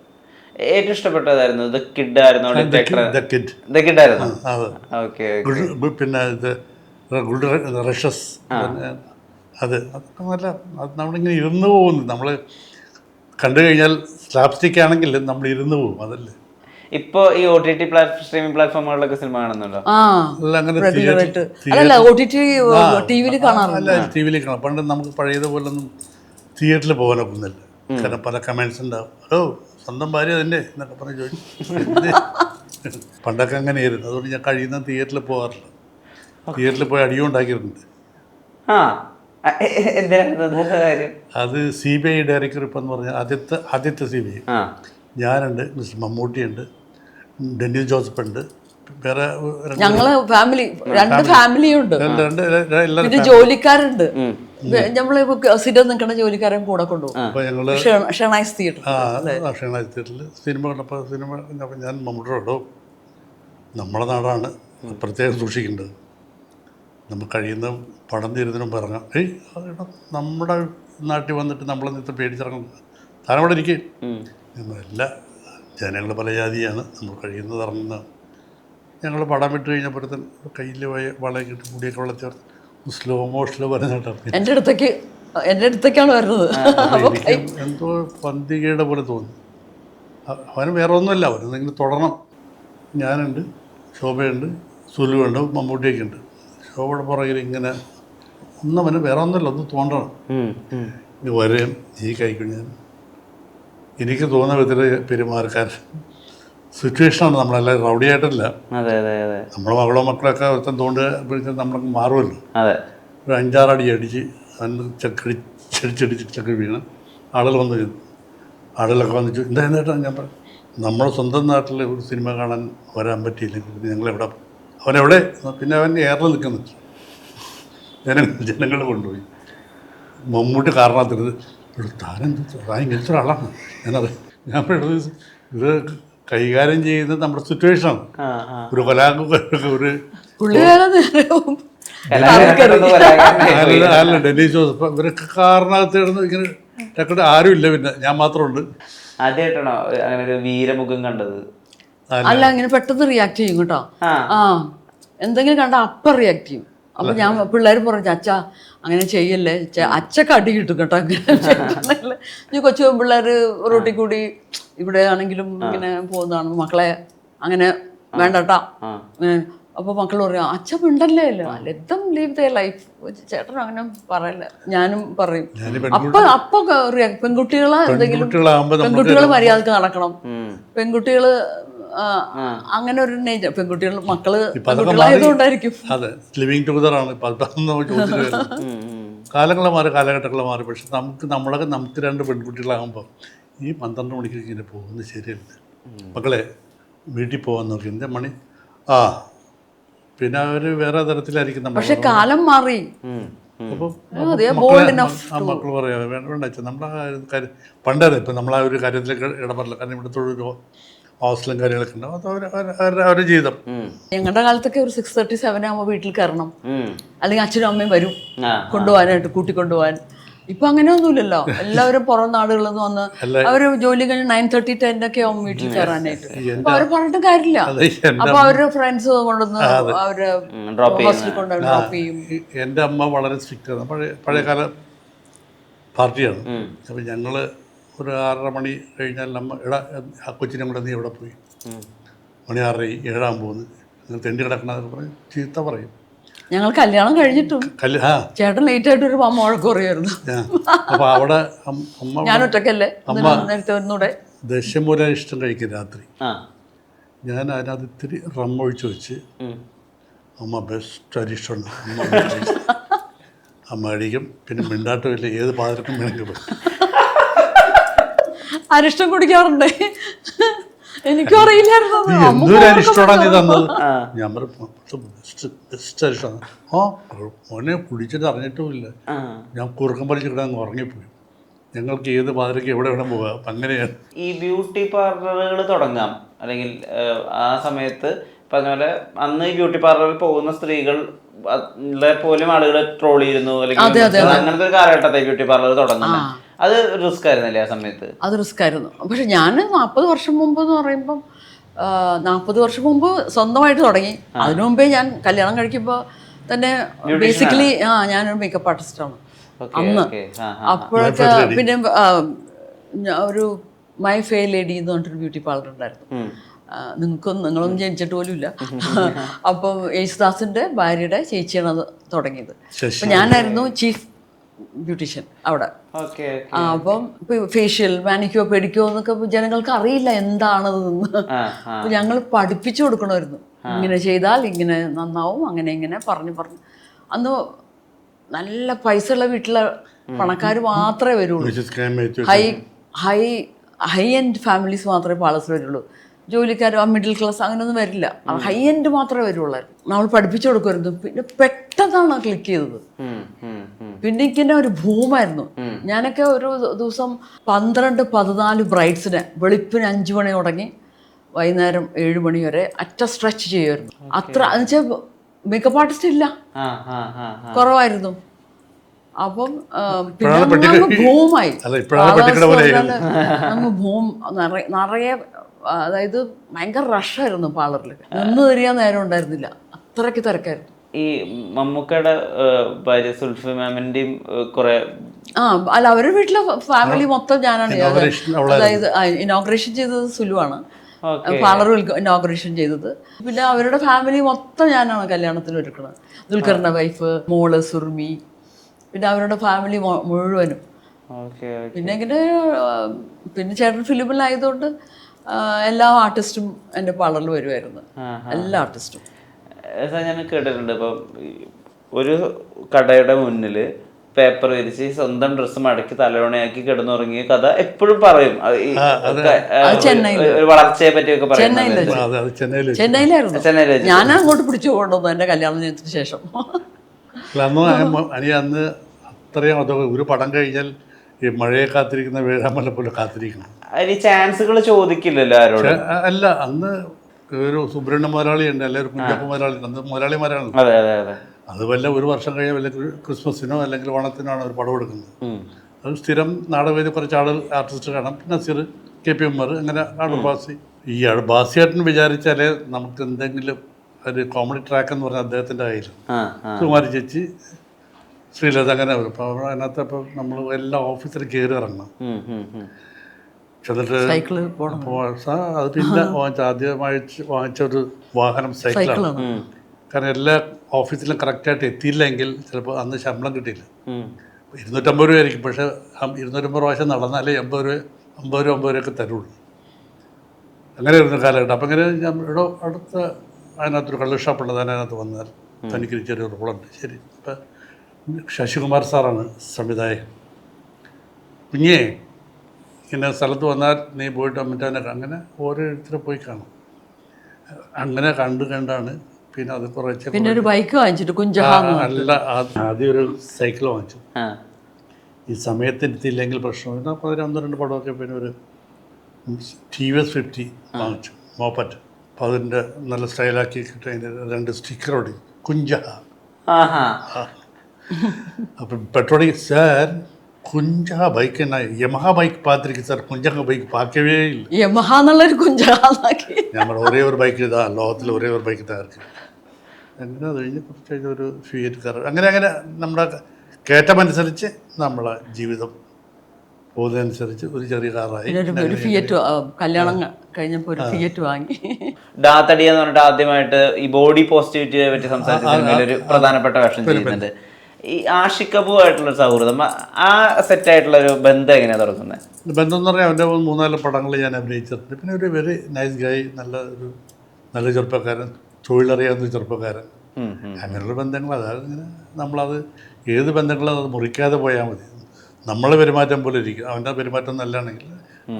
ഏറ്റവും ഇഷ്ടപ്പെട്ടതായിരുന്നു ദ കിഡ് ആയിരുന്നു. പിന്നെ ഇത് റഷസ്, അതൊക്കെ നല്ല. അത് നമ്മളിങ്ങനെ ഇരുന്ന് പോകുന്നു. നമ്മൾ കണ്ടു കഴിഞ്ഞാൽ സ്ലാപ്സ്റ്റിക് ആണെങ്കിൽ നമ്മൾ ഇരുന്ന് പോകും. അതല്ലേ ഇപ്പൊ ഈ OTT സ്ട്രീമിംഗ് പ്ലാറ്റ്ഫോമുകളിലൊക്കെ സിനിമ കാണുന്നുണ്ടോ? ടി വിയിൽ കാണാം. പണ്ട് നമുക്ക് പഴയതുപോലൊന്നും തിയേറ്ററിൽ പോകാനൊക്കെ ഒന്നുമില്ല. കാരണം പല കമൻസ് ഉണ്ടാവും, ഹലോ സ്വന്തം ഭാര്യ തന്നെ എന്നൊക്കെ പറഞ്ഞ് ചോദിച്ചു. പണ്ടൊക്കെ അങ്ങനെയായിരുന്നു. അതുകൊണ്ട് ഞാൻ കഴിയുന്ന തിയേറ്ററിൽ പോകാറില്ല. തിയേറ്ററിൽ പോയി അടിയും ഉണ്ടാക്കിയിട്ടുണ്ട്. അത് CBI ഡയറക്ടർ ഇപ്പം എന്ന് പറഞ്ഞാൽ ആദ്യത്തെ CBI ഞാനുണ്ട്, മിസ്റ്റർ മമ്മൂട്ടിയുണ്ട്, ഡെന്നിസ് ജോസഫ് ഉണ്ട്, വേറെ ഞങ്ങള് ഫാമിലി, രണ്ട് ഫാമിലിയുണ്ട്, പിന്നെ ജോലിക്കാരുണ്ട്. നമ്മള് സിനിമ നിൽക്കുന്ന ജോലിക്കാരൻ കൂടെ കൊണ്ടുപോകും. ഷെണൈസ് തിയേറ്ററിൽ സിനിമ കണ്ടപ്പോൾ ഞാൻ മമ്മൂട്ടിയോടോ നമ്മളെ നാടാണ് പ്രത്യേകം സൂക്ഷിക്കേണ്ടത്. നമുക്ക് കഴിയുന്ന പടം തീരുന്നതിന് മുമ്പ് ഇറങ്ങാം. എടാ നമ്മുടെ നാട്ടിൽ വന്നിട്ട് നമ്മളെന്നിട്ട് പേടിച്ചിറങ്ങും, താരം അവിടെ ഇരിക്കും. എല്ലാ ജനങ്ങൾ പല ജാതിയാണ്, നമ്മൾ കഴിയുന്നത് ഇറങ്ങുന്ന. ഞങ്ങൾ പടം വിട്ട് കഴിഞ്ഞപ്പോഴത്തേന് കയ്യിൽ വളയൊക്കെ ഇട്ട് മുടിയൊക്കെ വെള്ളത്തിൽ സ്ലോ മോഷനിൽ പറഞ്ഞിട്ടാ എൻ്റെ അടുത്തേക്കാണ് വരുന്നത്. എനിക്ക് എന്തോ പന്തികയുടെ പോലെ തോന്നി. അവന് വേറെ ഒന്നുമല്ല, അവനെന്തെങ്കിലും തുടരണം. ഞാനുണ്ട്, ശോഭയുണ്ട്, സുലുവുണ്ട്, മമ്മൂട്ടിയൊക്കെ ഉണ്ട്. ശോഭയുടെ പുറകിൽ ഇങ്ങനെ ഒന്നവന് വേറെ ഒന്നുമില്ല, ഒന്ന് തോന്നണം. ഇത് വരെയും ഈ കഴിക്കഴിഞ്ഞാൽ എനിക്ക് തോന്നുന്ന വിധത്തിൽ പെരുമാറക്കാർ സിറ്റുവേഷനാണ്. നമ്മളെല്ലാം റൗഡിയായിട്ടല്ല. നമ്മളെ മകളോ മക്കളൊക്കെ ഒരുത്തൻ തോണ്ട് നമ്മളൊക്കെ മാറുമല്ലോ. ഒരു 5-6 അടി അടിച്ച് അന്ന് ചെടിച്ചടിച്ചൊക്കെ വീണ് ആളുകൾ വന്ന് ആളുകളൊക്കെ വന്നിട്ട് എന്താ ഞാൻ പറഞ്ഞു, നമ്മുടെ സ്വന്തം നാട്ടിൽ ഒരു സിനിമ കാണാൻ വരാൻ പറ്റിയില്ലെങ്കിൽ ഞങ്ങളെവിടെ, അവനെവിടെ, പിന്നെ അവൻ ഏറെ നിൽക്കുന്നു. ജനങ്ങൾ കൊണ്ടുപോയി മമ്മൂട്ടി കാരണത്തിരുത് താൻ ഇങ്ങനത്തെ ഒരാളാണ് ഞാനറിയാം. ഞാൻ പറയുന്നത് ഇത് കൈകാര്യം ചെയ്യുന്നത് നമ്മുടെ സിറ്റുവേഷനാണ്. ഒരു ഒരു അല്ല ഡെന്നീസ് ജോസഫ് ഇവരൊക്കെ കാരണത്ത് കിടന്ന് ഇങ്ങനെ ടക്കട്ട് ആരും ഇല്ല, പിന്നെ ഞാൻ മാത്രമുണ്ട്. ആദ്യമായിട്ടാണോ അങ്ങനെ ഒരു വീരമുഖം കണ്ടത്? അല്ല, അങ്ങനെ പെട്ടെന്ന് റിയാക്ട് ചെയ്യും കേട്ടോ. എന്തെങ്കിലും കണ്ട അപ്പം റിയാക്ട് ചെയ്യും. അപ്പൊ ഞാൻ പിള്ളേർ പറഞ്ഞു, അച്ഛ അങ്ങനെ ചെയ്യല്ലേ, അച്ഛക്ക് അടി കിട്ടും കേട്ടോ. അങ്ങനെ കൊച്ചു പിള്ളേർ റോട്ടിൽ കൂടി ഇവിടെ ആണെങ്കിലും ഇങ്ങനെ പോകുന്നതാണ്, മക്കളെ അങ്ങനെ വേണ്ടട്ടാ. അപ്പോൾ മക്കൾ പറയാം, അച്ഛൻ മിണ്ടല്ലേ, let them leave their life. ചേട്ടൻ അങ്ങനെ പറയല്ല, ഞാനും പറയും. അപ്പൊ പെൺകുട്ടികളെ എന്തെങ്കിലും പെൺകുട്ടികൾ മര്യാദക്ക് നടക്കണം, പെൺകുട്ടികള് അങ്ങനെ ഒരു നേച്ചർ. പെൺകുട്ടികൾ മക്കള് പെൺകുട്ടികളായതുകൊണ്ടായിരിക്കും. അതെ, ലിവിങ് ടുഗദറാണ് കാലങ്ങളെ മാറി, കാലഘട്ടങ്ങളെ മാറി. പക്ഷെ നമുക്ക് 2 പെൺകുട്ടികളാകുമ്പോൾ ഈ 12 മണിക്ക് ഇങ്ങനെ പോകുന്നത് ശരിയല്ല. മക്കളെ വീട്ടിൽ പോകാൻ നോക്കി, എൻ്റെ മണി പിന്നെ അവർ വേറെ തരത്തിലായിരിക്കും. പക്ഷെ കാലം മാറി. അപ്പോൾ മക്കൾ പറയാം വേണ്ട വെച്ചാൽ നമ്മളെ കാര്യം പണ്ടായിരുന്നു. ഇപ്പം നമ്മളാ ഒരു കാര്യത്തിലേക്ക് ഇടപെടില്ല, കാരണം ഇവിടുത്തെ ഒരു ഹോസ്റ്റലും കാര്യങ്ങളൊക്കെ ഉണ്ടാവും. അത് അവരുടെ ജീവിതം. ഞങ്ങളുടെ കാലത്തൊക്കെ ഒരു 6:37 ആകുമ്പോൾ വീട്ടിൽ കയറണം, അല്ലെങ്കിൽ അച്ഛനും അമ്മയും വരും കൊണ്ടുപോകാനായിട്ട്, കൂട്ടിക്കൊണ്ടുപോകാൻ. ഇപ്പൊ അങ്ങനെയൊന്നുമില്ലല്ലോ. എല്ലാവരും പുറം നാടുകളിൽ നിന്ന് വന്ന് അവര് ജോലി കഴിഞ്ഞ് 9:30, 10 ഒക്കെ ആവും വീട്ടിൽ കയറാനായിട്ട്. അപ്പൊ അവര് പറഞ്ഞിട്ട് കാര്യമില്ല. അപ്പൊ അവരുടെ ഫ്രണ്ട്സ് കൊണ്ടുവന്ന് അവര് ഹോസ്റ്റലിൽ കൊണ്ടുപോയി ഡ്രോപ്പ് ചെയ്യും. എൻ്റെ അമ്മ വളരെ സ്ട്രിക്റ്റ് ആണ്, പഴയകാല പാർട്ടിയാണ്. അപ്പം ഞങ്ങൾ ഒരു 6:30 മണി കഴിഞ്ഞാൽ അമ്മ ആ കൊച്ചിനെ കൂടെ നീ എവിടെ പോയി, മണി 6:30 7 പോകുന്നു, നിങ്ങൾ തെണ്ടി കിടക്കണമെന്ന് പറഞ്ഞ് ചീത്ത പറയും. ഞങ്ങൾ കല്യാണം കഴിഞ്ഞിട്ടും ചേട്ടൻ ലേറ്റ് ആയിട്ട് ഒരു അമ്മ വഴക്ക് പറയുമായിരുന്നു. അപ്പൊ അവിടെ ഞാൻ ഒറ്റക്കല്ലേ നേരത്തെ ഒന്നൂടെ ദശമൂല ഇഷ്ടം കഴിക്കും രാത്രി. ഞാൻ അതിനകത്ത് ഇത്തിരി റമ്മൊഴിച്ച് വെച്ച് അമ്മ ബെസ്റ്റ് അരിഷ്ടമുണ്ട് അമ്മ അടിക്കും. പിന്നെ മിണ്ടാട്ടമില്ല, ഏത് പാതിരക്കും വേണമെങ്കിൽ അരിഷ്ടം കുടിക്കാറുണ്ട്. എനിക്കും അറിയില്ലായിരുന്നു. അരിഷ്ടമാണ് തന്നത്. ഞാൻ ബെസ്റ്റ് അരിഷ്ടമാണ്. മോനെ കുടിച്ചിട്ട് അറിഞ്ഞിട്ടുമില്ല. ഞാൻ കുറുക്കം വലിച്ചിട്ട് അങ്ങ് ഉറങ്ങിപ്പോയി. ഞങ്ങൾക്ക് ഏത് പാതിരക്ക് എവിടെ വേണം പോകാം. അപ്പം അങ്ങനെയാണ്. ഈ ബ്യൂട്ടി പാർലറുകൾ തുടങ്ങാം, അല്ലെങ്കിൽ ആ സമയത്ത് പറഞ്ഞ പോലെ അന്ന് ഈ ബ്യൂട്ടി പാർലറിൽ പോകുന്ന സ്ത്രീകൾ പോലും ആളുകൾ ട്രോൾ ചെയ്യുന്നു, അല്ലെങ്കിൽ അങ്ങനത്തെ ഒരു കാലഘട്ടത്തെ ബ്യൂട്ടി പാർലർ തുടങ്ങുന്നത്. അത് റിസ്ക് ആയിരുന്നല്ലേ ആ സമയത്ത്? അത് റിസ്ക് ആയിരുന്നു. പക്ഷെ ഞാൻ 40 വർഷം മുമ്പ് എന്ന് പറയുമ്പം 40 വർഷം മുമ്പ് സ്വന്തമായിട്ട് തുടങ്ങി. അതിനു മുമ്പേ ഞാൻ കല്യാണം കഴിക്കുമ്പോൾ തന്നെ ബേസിക്കലി ഞാനൊരു മേക്കപ്പ് ആർട്ടിസ്റ്റാണ് അന്ന്. അപ്പോഴൊക്കെ പിന്നെ ഒരു മൈ ഫെയർ ലേഡി എന്ന് പറഞ്ഞിട്ടൊരു ബ്യൂട്ടി പാർലർ ഉണ്ടായിരുന്നു. നിങ്ങളൊന്നും ജനിച്ചിട്ട് പോലും ഇല്ല. അപ്പം യേശുദാസിന്റെ ഭാര്യയുടെ ചേച്ചിയാണ് അത് തുടങ്ങിയത്. അപ്പം ഞാനായിരുന്നു ചീഫ് ബ്യൂട്ടീഷ്യൻ അവിടെ. അപ്പം ഫേഷ്യൽ, മാനിക്യോ, പെഡിക്യോ എന്നൊക്കെ ജനങ്ങൾക്ക് അറിയില്ല എന്താണതെന്ന്. അപ്പൊ ഞങ്ങൾ പഠിപ്പിച്ചു കൊടുക്കണമായിരുന്നു. ഇങ്ങനെ ചെയ്താൽ ഇങ്ങനെ നന്നാവും, അങ്ങനെ ഇങ്ങനെ പറഞ്ഞു. അന്ന് നല്ല പൈസ ഉള്ള വീട്ടിലെ പണക്കാർ മാത്രമേ വരുള്ളൂ. ഹൈ എൻഡ് ഫാമിലീസ് മാത്രമേ പാളസ് വരുള്ളൂ. ജോലിക്കാരോ മിഡിൽ ക്ലാസ് അങ്ങനെയൊന്നും വരില്ല. ഹൈ എൻഡ് മാത്രമേ വരുള്ളായിരുന്നു. നമ്മൾ പഠിപ്പിച്ചു കൊടുക്കുമായിരുന്നു. പിന്നെ പെട്ടെന്നാണ് ക്ലിക്ക് ചെയ്തത്. പിന്നെ ഇങ്ങനെ ഒരു ഭൂമായിരുന്നു. ഞാനൊക്കെ ഒരു ദിവസം 12-14 ബ്രൈഡ്സിനെ വെളുപ്പിന് 5 മണി തുടങ്ങി വൈകുന്നേരം 7 മണി വരെ അറ്റ സ്ട്രെച്ച് ചെയ്യുമായിരുന്നു. അത്ര എന്നുവെച്ചാൽ മേക്കപ്പ് ആർട്ടിസ്റ്റ് ഇല്ല, ആ ആ ആ ആ. കുറവായിരുന്നു. അപ്പം ഇപ്പോഴാണ് പിന്നെ അങ്ങ് ഭൂമായി. അല്ല, ഇപ്പോഴാണ് പെട്ടിക്കട പോലെ അങ്ങ് ഭൂം നിറയെ അതായത് ഭയങ്കര റഷായിരുന്നു പാർലറിൽ. നിന്ന് തിരിയാൻ നേരം ഉണ്ടായിരുന്നില്ല, അത്രയ്ക്ക് തിരക്കായിരുന്നു. ഈ മമ്മൂക്കയുടെ ഭാര്യ സുൽഫി മാമിന്റെയും കുറെ അല്ല, അവരുടെ വീട്ടിലെ ഫാമിലി മൊത്തം ഞാനാണ്. Inauguration അതായത് ഇനോഗ്രേഷൻ ചെയ്തത് സുലുവാണ്, പാർലർ ഇനോഗ്രേഷൻ ചെയ്തത്. പിന്നെ അവരുടെ ഫാമിലി മൊത്തം ഞാനാണ് കല്യാണത്തിന് ഒരുക്കുന്നത്. ദുൽഖറിന്റെ വൈഫ്, മോള് സുർമി, പിന്നെ അവരുടെ ഫാമിലി മുഴുവനും. പിന്നെ ഇങ്ങനെ പിന്നെ ചേട്ടൻ ഫിലിമിലായതുകൊണ്ട് എല്ലാ ആർട്ടിസ്റ്റും എൻ്റെ പാർലറിൽ വരുമായിരുന്നു, എല്ലാ ആർട്ടിസ്റ്റും. ഞാൻ കേട്ടിട്ടുണ്ട്. ഇപ്പം ഒരു കടയുടെ മുന്നിൽ പേപ്പർ വിരിച്ച് സ്വന്തം ഡ്രസ്സ് മടക്കി തലയോണയാക്കി കിടന്നുറങ്ങിയ കഥ എപ്പോഴും പറയും. ഒരു വളർച്ചയെ പറ്റിയൊക്കെ പറയും. ചെന്നൈയിലായിരുന്നു. ഞാൻ അങ്ങോട്ട് പിടിച്ചു കൊണ്ടുവന്നു എൻ്റെ കല്യാണത്തിന് ശേഷം. അന്ന് അത്രയും ഒരു പടം കഴിഞ്ഞാൽ ഈ മഴയെ കാത്തിരിക്കുന്ന വേഴാമ്പലെ പോലെ കാത്തിരിക്കണം. അതിന് ചാൻസുകൾ ചോദിക്കില്ലല്ലോ ആരോട്. അല്ല, അന്ന് ഒരു സുബ്രഹ്മണ്യ മുതലാളി ഉണ്ട്, അല്ലെങ്കിൽ കുഞ്ഞപ്പ മുതലാളി, അന്ന് മുതലാളിമാരാണ്. അതെ അതെ അതെ. അത് വല്ല ഒരു വർഷം കഴിഞ്ഞാൽ വല്ല ക്രിസ്മസിനോ അല്ലെങ്കിൽ ഓണത്തിനോ ആണ് ഒരു പടം എടുക്കുന്നത്. അത് സ്ഥിരം നാടകവേദി കുറച്ച് ആളുകൾ ആർട്ടിസ്റ്റ് കാണാം. നസീർ, KP ഉമ്മർ, അങ്ങനെ ബാസി. ഈ ബാസിയായിട്ടിന് വിചാരിച്ചാലേ നമുക്ക് എന്തെങ്കിലും ഒരു കോമഡി ട്രാക്ക് എന്ന് പറഞ്ഞാൽ അദ്ദേഹത്തിൻ്റെ കയ്യിൽ. സുകുമാരി ചേച്ചി, ശ്രീലത, അങ്ങനെ വരും. അപ്പോൾ അതിനകത്ത് അപ്പോൾ നമ്മൾ എല്ലാ ഓഫീസിലും കയറി ഇറങ്ങണം. ചെന്നിട്ട് അത് പിന്നെ ആദ്യമായി വാങ്ങിച്ച ഒരു വാഹനം സൈക്കിളാണ്. കാരണം എല്ലാ ഓഫീസിലും കറക്റ്റായിട്ട് എത്തിയില്ലെങ്കിൽ ചിലപ്പോൾ അന്ന് ശമ്പളം കിട്ടിയില്ല. 250 രൂപയായിരിക്കും, പക്ഷേ 250 പ്രാവശ്യം നടന്നാലേ 50 രൂപയൊക്കെ തരുള്ളൂ. അങ്ങനെ വരുന്ന കാലഘട്ടം. അപ്പം ഇങ്ങനെ ഞാൻ ഇവിടെ അടുത്ത അതിനകത്തൊരു കള്ള് ഷോപ്പുണ്ട്, അതിനകത്ത് വന്നാൽ തനിക്ക് ചെറിയൊരു റോളുണ്ട്. ശരി, അപ്പം ശശികുമാർ സാറാണ് സംവിധായകൻ. കുഞ്ഞേ, ഇങ്ങനെ സ്ഥലത്ത് വന്നാൽ നീ പോയിട്ട് മറ്റേ അങ്ങനെ ഓരോ എഴുത്തിനെ പോയി കാണും. അങ്ങനെ കണ്ടാണ് പിന്നെ അത് കുറച്ച് പിന്നെ ഒരു ബൈക്ക് വാങ്ങിച്ചിട്ട് അല്ല, ആദ്യം ഒരു സൈക്കിൾ വാങ്ങിച്ചു. ഈ സമയത്തെത്തിയില്ലെങ്കിൽ പ്രശ്നമില്ല. അപ്പോൾ ഒരു 1-2 പടമൊക്കെ പിന്നെ ഒരു TVS 50 വാങ്ങിച്ചു, മോപ്പറ്റ്. അപ്പോൾ അതിൻ്റെ നല്ല സ്റ്റൈലാക്കി കിട്ടി. അതിൻ്റെ 2 സ്റ്റിക്കർ ഓടി കുഞ്ചഹ. അപ്പം പെട്രോളിങ് സാർ കുഞ്ചഹ ബൈക്ക് എന്നാ യമഹ ബൈക്ക് പാത്തിരിക്കും സാർ, കുഞ്ചഹ ബൈക്ക് പാക്കവേ ഇല്ല. യമഹ എന്നുള്ളൊരു കുഞ്ചഹ നമ്മുടെ ഒരേ ഒരു ബൈക്ക് ഇതാ, ലോകത്തിൽ ഒരേ ഒരു ബൈക്ക് തകർക്കും. അങ്ങനെ അത് കഴിഞ്ഞ് കുറച്ച് കഴിഞ്ഞ ഒരു ഫിയറ്റ് കാർ. അങ്ങനെ നമ്മുടെ കയറ്റമനുസരിച്ച് നമ്മളെ ജീവിതം പോകുന്നതനുസരിച്ച് ഒരു ചെറിയ കാറായി. ഒരു ഫിയറ്റ് കല്യാണം കഴിഞ്ഞപ്പോൾ ഒരു ഫിയറ്റ് വാങ്ങി. ഡാത്തടി എന്ന് പറഞ്ഞിട്ട് ആദ്യമായിട്ട് ഈ ബോഡി പോസിറ്റിവിറ്റിയെ പറ്റി സംസാരിച്ച സിനിമയിൽ ഒരു പ്രധാനപ്പെട്ട വേഷം ചെയ്യുന്നുണ്ട്. ഈ ആഷിഖ് കപൂറുമായിട്ടുള്ള സൗഹൃദം, ആ സെറ്റായിട്ടുള്ള ഒരു ബന്ധം എങ്ങനെയാണ് തുടങ്ങുന്നത്? ബന്ധം എന്ന് പറഞ്ഞാൽ അവൻ്റെ 3-4 പടങ്ങൾ ഞാൻ അഭിനയിച്ചിട്ടുണ്ട്. പിന്നെ ഒരു വെരി നൈസ് ഗായ്, നല്ല ചെറുപ്പക്കാരൻ, തൊഴിലറിയാവുന്ന ചെറുപ്പക്കാരൻ. അങ്ങനെയുള്ള ബന്ധങ്ങൾ. അതായത് ഇങ്ങനെ നമ്മളത് ഏത് ബന്ധങ്ങളും അത് മുറിക്കാതെ പോയാൽ മതി. നമ്മളെ പെരുമാറ്റം പോലെ ഇരിക്കും. അവൻ്റെ പെരുമാറ്റം നല്ലതാണെങ്കിൽ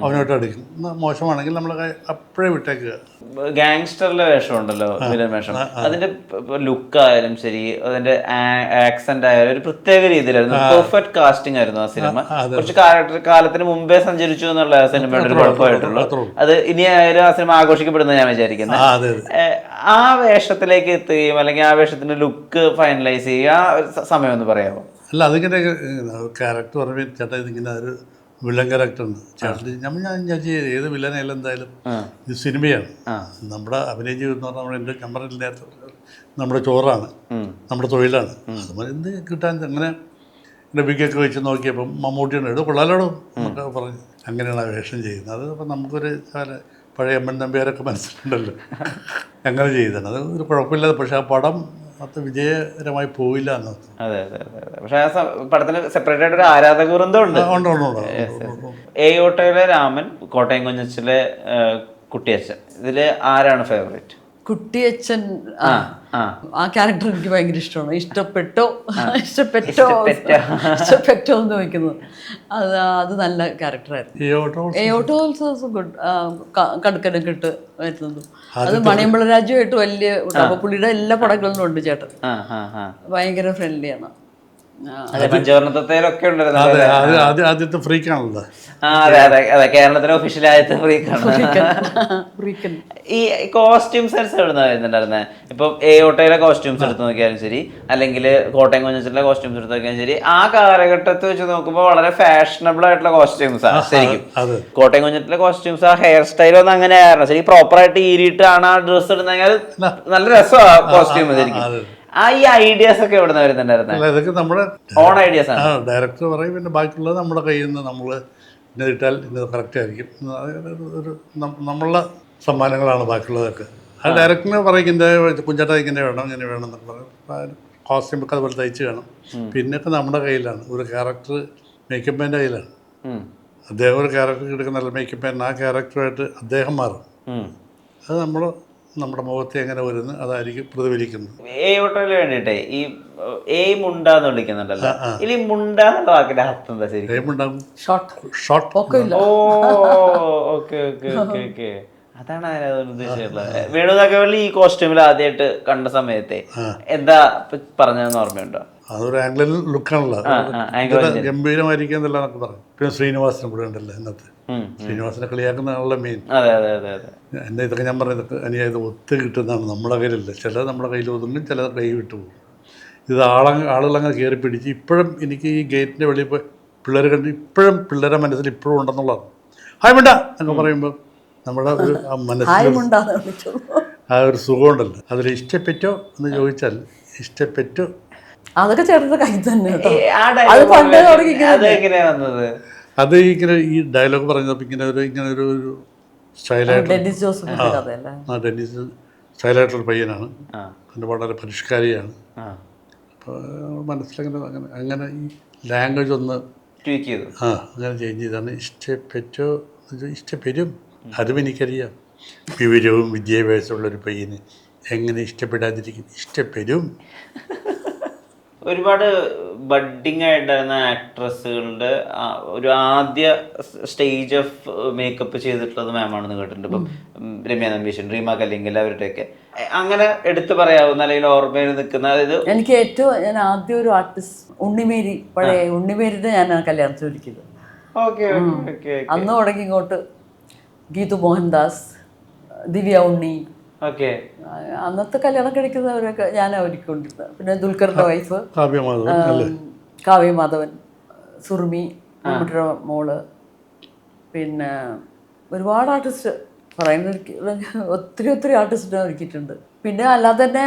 അവനോട്ട് അടിക്കും, മോശമാണെങ്കിൽ നമ്മൾ അപ്പോഴേ വിട്ടേക്കുക. ഗാങ്സ്റ്ററിലെ വേഷം ഉണ്ടല്ലോ, വില്ലൻ വേഷം, അതിന്റെ ലുക്കായാലും ശരി, അതിന്റെ ആക്സെന്റ് ആയാലും ഒരു പ്രത്യേക രീതിയിലായിരുന്നു. പെർഫെക്റ്റ് കാസ്റ്റിംഗ് ആയിരുന്നു ആ സിനിമ. കുറച്ച് കാലത്തിന് മുമ്പേ സഞ്ചരിച്ചു എന്നുള്ള സിനിമയുടെ ഒരു കുഴപ്പമായിട്ടുള്ളൂ. അത് ഇനി ആയാലും ആ സിനിമ ആഘോഷിക്കപ്പെടുന്ന ഞാൻ വിചാരിക്കുന്നത്. ആ വേഷത്തിലേക്ക് എത്തുകയും അല്ലെങ്കിൽ ആ വേഷത്തിന്റെ ലുക്ക് ഫൈനലൈസ് ചെയ്യുക, ആ സമയം ഒന്ന് പറയാമോ? അല്ല, അതിങ്ങനെ ക്യാരക്ടർ പറയുമ്പോൾ ചേട്ടാ ഇതിങ്ങനെ ഒരു വില്ലൻ ക്യാരക്ടറാണ് ചേട്ടൻ. ഞാൻ ഏത് വില്ലനായാലും എന്തായാലും ഇത് സിനിമയാണ്. നമ്മുടെ അഭിനയ ജീവിതം എന്ന് പറഞ്ഞാൽ എൻ്റെ നമ്പറിൽ നേരത്തെ നമ്മുടെ ചോറാണ്, നമ്മുടെ തൊഴിലാണ്. അതുപോലെ എന്ത് കിട്ടാൻ അങ്ങനെ ബിഗൊക്കെ വെച്ച് നോക്കിയപ്പം മമ്മൂട്ടിയാണ് എടു കൊള്ളാലോടും എന്നൊക്കെ പറഞ്ഞ് അങ്ങനെയാണ് ആ വേഷം ചെയ്യുന്നത്. അത് അപ്പം നമുക്കൊരു പഴയ എമ്മൻ നമ്പ്യാരൊക്കെ മനസ്സിലുണ്ടല്ലോ, അങ്ങനെ ചെയ്തതാണ്. അത് ഒരു കുഴപ്പമില്ലാതെ. പക്ഷെ ആ പടം അത് വിജയകരമായി പോയില്ല എന്ന്. അതെ അതെ അതെ. പക്ഷെ ആ പടത്തിന് സെപ്പറേറ്റ് ആയിട്ട് ഒരു ആരാധക വൃന്ദം ഉണ്ട്. ഏയോട്ടയിലെ രാമൻ, കോട്ടയം കുഞ്ഞച്ചിലെ കുട്ടിയച്ഛൻ, ഇതില് ആരാണ് ഫേവറേറ്റ്? കുട്ടിയച്ഛൻ. ആ ക്യാരക്ടർ എനിക്ക് ഭയങ്കര ഇഷ്ടമാണ്. ഇഷ്ടപ്പെട്ടോ എന്ന് ചോദിക്കുന്നത്, അത് നല്ല ക്യാരക്ടറായിരുന്നു. ഗുഡ്. കടുക്കനൊക്കെ ഇട്ട് വരുന്നതും അത് മണിയമ്പള രാജുവായിട്ട് വലിയ പുള്ളിയുടെ എല്ലാ പടങ്ങളിലും ഉണ്ട് ചേട്ടൻ. ഭയങ്കര ഫ്രണ്ട്ലിയാണ്. അതെ പഞ്ചവർണ്ണത്തേലൊക്കെ ഉണ്ടായിരുന്നു. അതെ അത് ആദ്യത്തെ ഫ്രീക്കാണല്ലോ. അതെ കേരളത്തിലെ ഒഫീഷ്യൽ ആദ്യത്തെ ഫ്രീക്കാണ്. ഈ കോസ്റ്റ്യൂം സെൻസ് എവിടുന്ന വരുന്നുണ്ടായിരുന്നെ? ഇപ്പൊ ഓട്ടോയിലെ കോസ്റ്റ്യൂംസ് എടുത്ത് നോക്കിയാലും ശരി, അല്ലെങ്കിൽ കോട്ടയം കുഞ്ഞച്ചിലെ കോസ്റ്റ്യൂംസ് എടുത്ത് നോക്കിയാലും ശരി, ആ കാലഘട്ടത്തിൽ വെച്ച് നോക്കുമ്പോൾ വളരെ ഫാഷനബിൾ ആയിട്ടുള്ള കോസ്റ്റ്യൂംസ് ആണ് ശരിക്കും. കോട്ടയം കുഞ്ഞച്ചിലെ കോസ്റ്റ്യൂംസ് ആ ഹെയർ സ്റ്റൈലൊന്നും അങ്ങനെ ആയിരുന്നു. ശരി പ്രോപ്പർ ആയിട്ട് ഈരിയിട്ടാണ് ആ ഡ്രസ്സ് ഇടുന്നെങ്കിൽ നല്ല രസമാണ് കോസ്റ്റ്യൂം ശരിക്കും. ആ ഈ ഐഡിയാസ് ഒക്കെ എവിടെ നിന്ന് വരുന്നുണ്ടായിരുന്നു? ഇതൊക്കെ നമ്മുടെ ഓൺ ഐഡിയാസ് ആണ്. ഡയറക്ടർ പറയും, പിന്നെ ബാക്കിയുള്ളത് നമ്മുടെ കയ്യിൽ നിന്ന് നമ്മൾ ഇന്നത് ഇട്ടാൽ ഇന്നത് കറക്റ്റ് ആയിരിക്കും. ഒരു നമ്മളുടെ സമ്മാനങ്ങളാണ് ബാക്കിയുള്ളതൊക്കെ. ആ ഡയറക്ടറിനെ പറയും ഇങ്ങനെ കുഞ്ചേട്ടാ ഇങ്ങനെ വേണം ഇങ്ങനെ വേണം എന്നൊക്കെ പറയും. കോസ്റ്റ്യൂം ഒക്കെ അതുപോലെ തയ്ച്ച് വേണം. പിന്നൊക്കെ നമ്മുടെ കയ്യിലാണ്. ഒരു ക്യാരക്ടർ മേക്കപ്പ് മാൻ്റെ കയ്യിലാണ്. അദ്ദേഹം ഒരു ക്യാരക്ടർ എടുക്കുന്ന മേക്കപ്പ് മാൻ ആ ക്യാരക്ടറായിട്ട് അദ്ദേഹം മാറും. അത് നമ്മുടെ മുഖത്തെ എങ്ങനെ വരുന്നു അതായിരിക്കും പ്രതിഫലിക്കുന്നത്. ഓട്ടോയില് വേണ്ടിട്ടേ ഈ മുണ്ടാന്ന് വിളിക്കുന്നുണ്ടല്ലോ, ഇനി മുണ്ടാന്നുള്ള വാക്കിന്റെ അർത്ഥം എന്താ ശരിക്കും? അതാണ് അതിനകത്ത് ഉദ്ദേശിച്ചിട്ടുള്ളത്. വേണുനാഗവല്ലി ഈ കോസ്റ്റ്യൂമിൽ ആദ്യമായിട്ട് കണ്ട സമയത്തെ എന്താ പറഞ്ഞതെന്ന് ഓർമ്മയുണ്ടോ? അതൊരു ആംഗ്ലൻ ലുക്കാണല്ലോ, ഗംഭീരമായിരിക്കും എന്നല്ല എന്നൊക്കെ പറയും. പിന്നെ ശ്രീനിവാസനും കൂടെ ഉണ്ടല്ലോ ഇന്നത്തെ. ശ്രീനിവാസനെ കളിയാക്കുന്നതാണല്ലോ മെയിൻ. എന്നെ ഇതൊക്കെ ഞാൻ പറഞ്ഞത് അനിയത് ഒത്തു കിട്ടുന്നതാണ് നമ്മുടെ കയ്യിലല്ല. ചിലത് നമ്മുടെ കയ്യിൽ ഒതുങ്ങും, ചിലത് കൈ വിട്ടുപോകും. ഇത് ആളുകളങ്ങനെ കയറി പിടിച്ച് ഇപ്പോഴും എനിക്ക് ഈ ഗേറ്റിൻ്റെ വെളിയിൽ പോയി പിള്ളേർ കണ്ട് ഇപ്പോഴും പിള്ളേരെ മനസ്സിൽ ഇപ്പോഴും ഉണ്ടെന്നുള്ളതാണ്. ഹായ് മിണ്ട എന്നൊക്കെ പറയുമ്പോൾ നമ്മുടെ ഒരു ആ മനസ്സിൽ ആ ഒരു സുഖമുണ്ടല്ലോ. അതിൽ ഇഷ്ടപ്പെറ്റോ എന്ന് ചോദിച്ചാൽ ഇഷ്ടപ്പെട്ടു. അതൊക്കെ ചേട്ടൻ്റെ കയ്യിൽ തന്നെ. അത് ഇങ്ങനെ ഈ ഡയലോഗ് പറഞ്ഞപ്പോൾ ഇങ്ങനെ ഒരു സ്റ്റൈലായിട്ട് ഡെന്നിസ് സ്റ്റൈലായിട്ടൊരു പയ്യനാണ്. എൻ്റെ വളരെ പരിഷ്കാരിയാണ്. അപ്പോൾ മനസ്സിലങ്ങനെ അങ്ങനെ ഈ ലാംഗ്വേജ് ഒന്ന് അങ്ങനെ ചേഞ്ച് ചെയ്താണ്. ഇഷ്ടപ്പെറ്റോ ഇഷ്ടപ്പെരും, അതും എനിക്കറിയാം. വിവരവും വിദ്യാഭ്യാസമുള്ളൊരു പയ്യന് എങ്ങനെ ഇഷ്ടപ്പെടാതിരിക്കും, ഇഷ്ടപ്പെരും. ഒരുപാട് ബഡ്ഡിങ് ആയിട്ടായിരുന്ന ആക്ട്രസ്സുകളുടെ ഒരു ആദ്യ സ്റ്റേജ് ഓഫ് മേക്കപ്പ് ചെയ്തിട്ടുള്ളത് മാമാണെന്ന് കേട്ടിട്ടുണ്ട്. ഇപ്പം രമ്യ നമ്പീശൻ, റീമ കല്ലിങ്കൽ, അവരുടെയൊക്കെ അങ്ങനെ എടുത്തു പറയാവുന്ന അല്ലെങ്കിൽ ഓർമ്മയിൽ നിൽക്കുന്ന. അതായത് എനിക്ക് ഏറ്റവും ഞാൻ ആദ്യം ഒരു ആർട്ടിസ്റ്റ് ഉണ്ണിമേരി, പഴയ ഉണ്ണിമേരിയുടെ ഞാൻ കല്യാണത്തിൽ വിളിക്കുന്നത്. അന്ന് തുടങ്ങി ഇങ്ങോട്ട് ഗീതു മോഹൻദാസ്, ദിവ്യ ഉണ്ണി, അന്നത്തെ കല്യാണം കഴിക്കുന്നവരൊക്കെ ഞാൻ ഒരുക്കൊണ്ടിരുന്നത്. പിന്നെ ദുൽഖറിന്റെ വൈഫ് കാവ്യ മാധവൻ, സുർമി, മമ്മൂട്ടിയുടെ മോള്, പിന്നെ ഒരുപാട് ആർട്ടിസ്റ്റ് പറയുന്ന ഒത്തിരി ആർട്ടിസ്റ്റിനെ ഒരുക്കിയിട്ടുണ്ട്. പിന്നെ അല്ലാതെ തന്നെ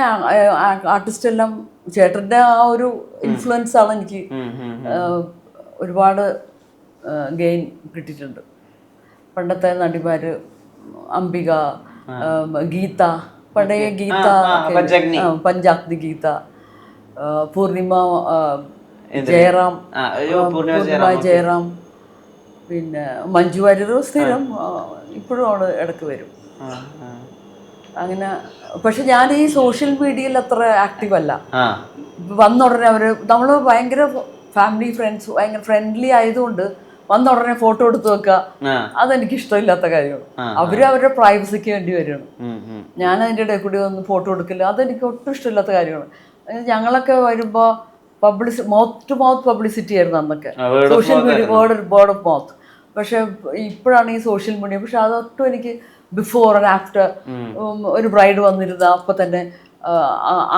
ആർട്ടിസ്റ്റ് എല്ലാം ചേട്ടൻ്റെ ആ ഒരു ഇൻഫ്ലുവൻസ് ആണ് എനിക്ക് ഒരുപാട് ഗെയിൻ കിട്ടിയിട്ടുണ്ട്. പണ്ടത്തെ നടിമാർ അംബിക, ഗീത, പഴയ ഗീത, പഞ്ചാഗ്നി ഗീത, പൂർണിമ ജയറാം, പിന്നെ മഞ്ജു വാര്യർ സ്ഥിരം ഇപ്പോഴും അവിടെ ഇടയ്ക്ക് വരും. അങ്ങനെ പക്ഷെ ഞാൻ ഈ സോഷ്യൽ മീഡിയയിൽ അത്ര ആക്റ്റീവ് അല്ല. വന്ന ഉടനെ നമ്മൾ ഭയങ്കര ഫാമിലി ഫ്രണ്ട്സ് ഭയങ്കര ഫ്രണ്ട്ലി ആയതുകൊണ്ട് വന്ന ഉടനെ ഫോട്ടോ എടുത്ത് വെക്കുക, അതെനിക്ക് ഇഷ്ടമില്ലാത്ത കാര്യമാണ്. അവരുടെ പ്രൈവസിക്ക് വേണ്ടി വരികയാണ്. ഞാൻ അതിൻ്റെ ഇടയിൽ കൂടി ഒന്ന് ഫോട്ടോ എടുക്കില്ല, അതെനിക്ക് ഒട്ടും ഇഷ്ടമില്ലാത്ത കാര്യമാണ്. ഞങ്ങളൊക്കെ വരുമ്പോൾ മൗത്ത് ടു മൗത്ത് പബ്ലിസിറ്റി ആയിരുന്നു അന്നൊക്കെ, social media, word of mouth. പക്ഷെ ഇപ്പോഴാണ് ഈ സോഷ്യൽ മീഡിയ. പക്ഷെ അതൊട്ടും എനിക്ക് ബിഫോർ ആൻഡ് ആഫ്റ്റർ, ഒരു ബ്രൈഡ് വന്നിരുന്ന അപ്പം തന്നെ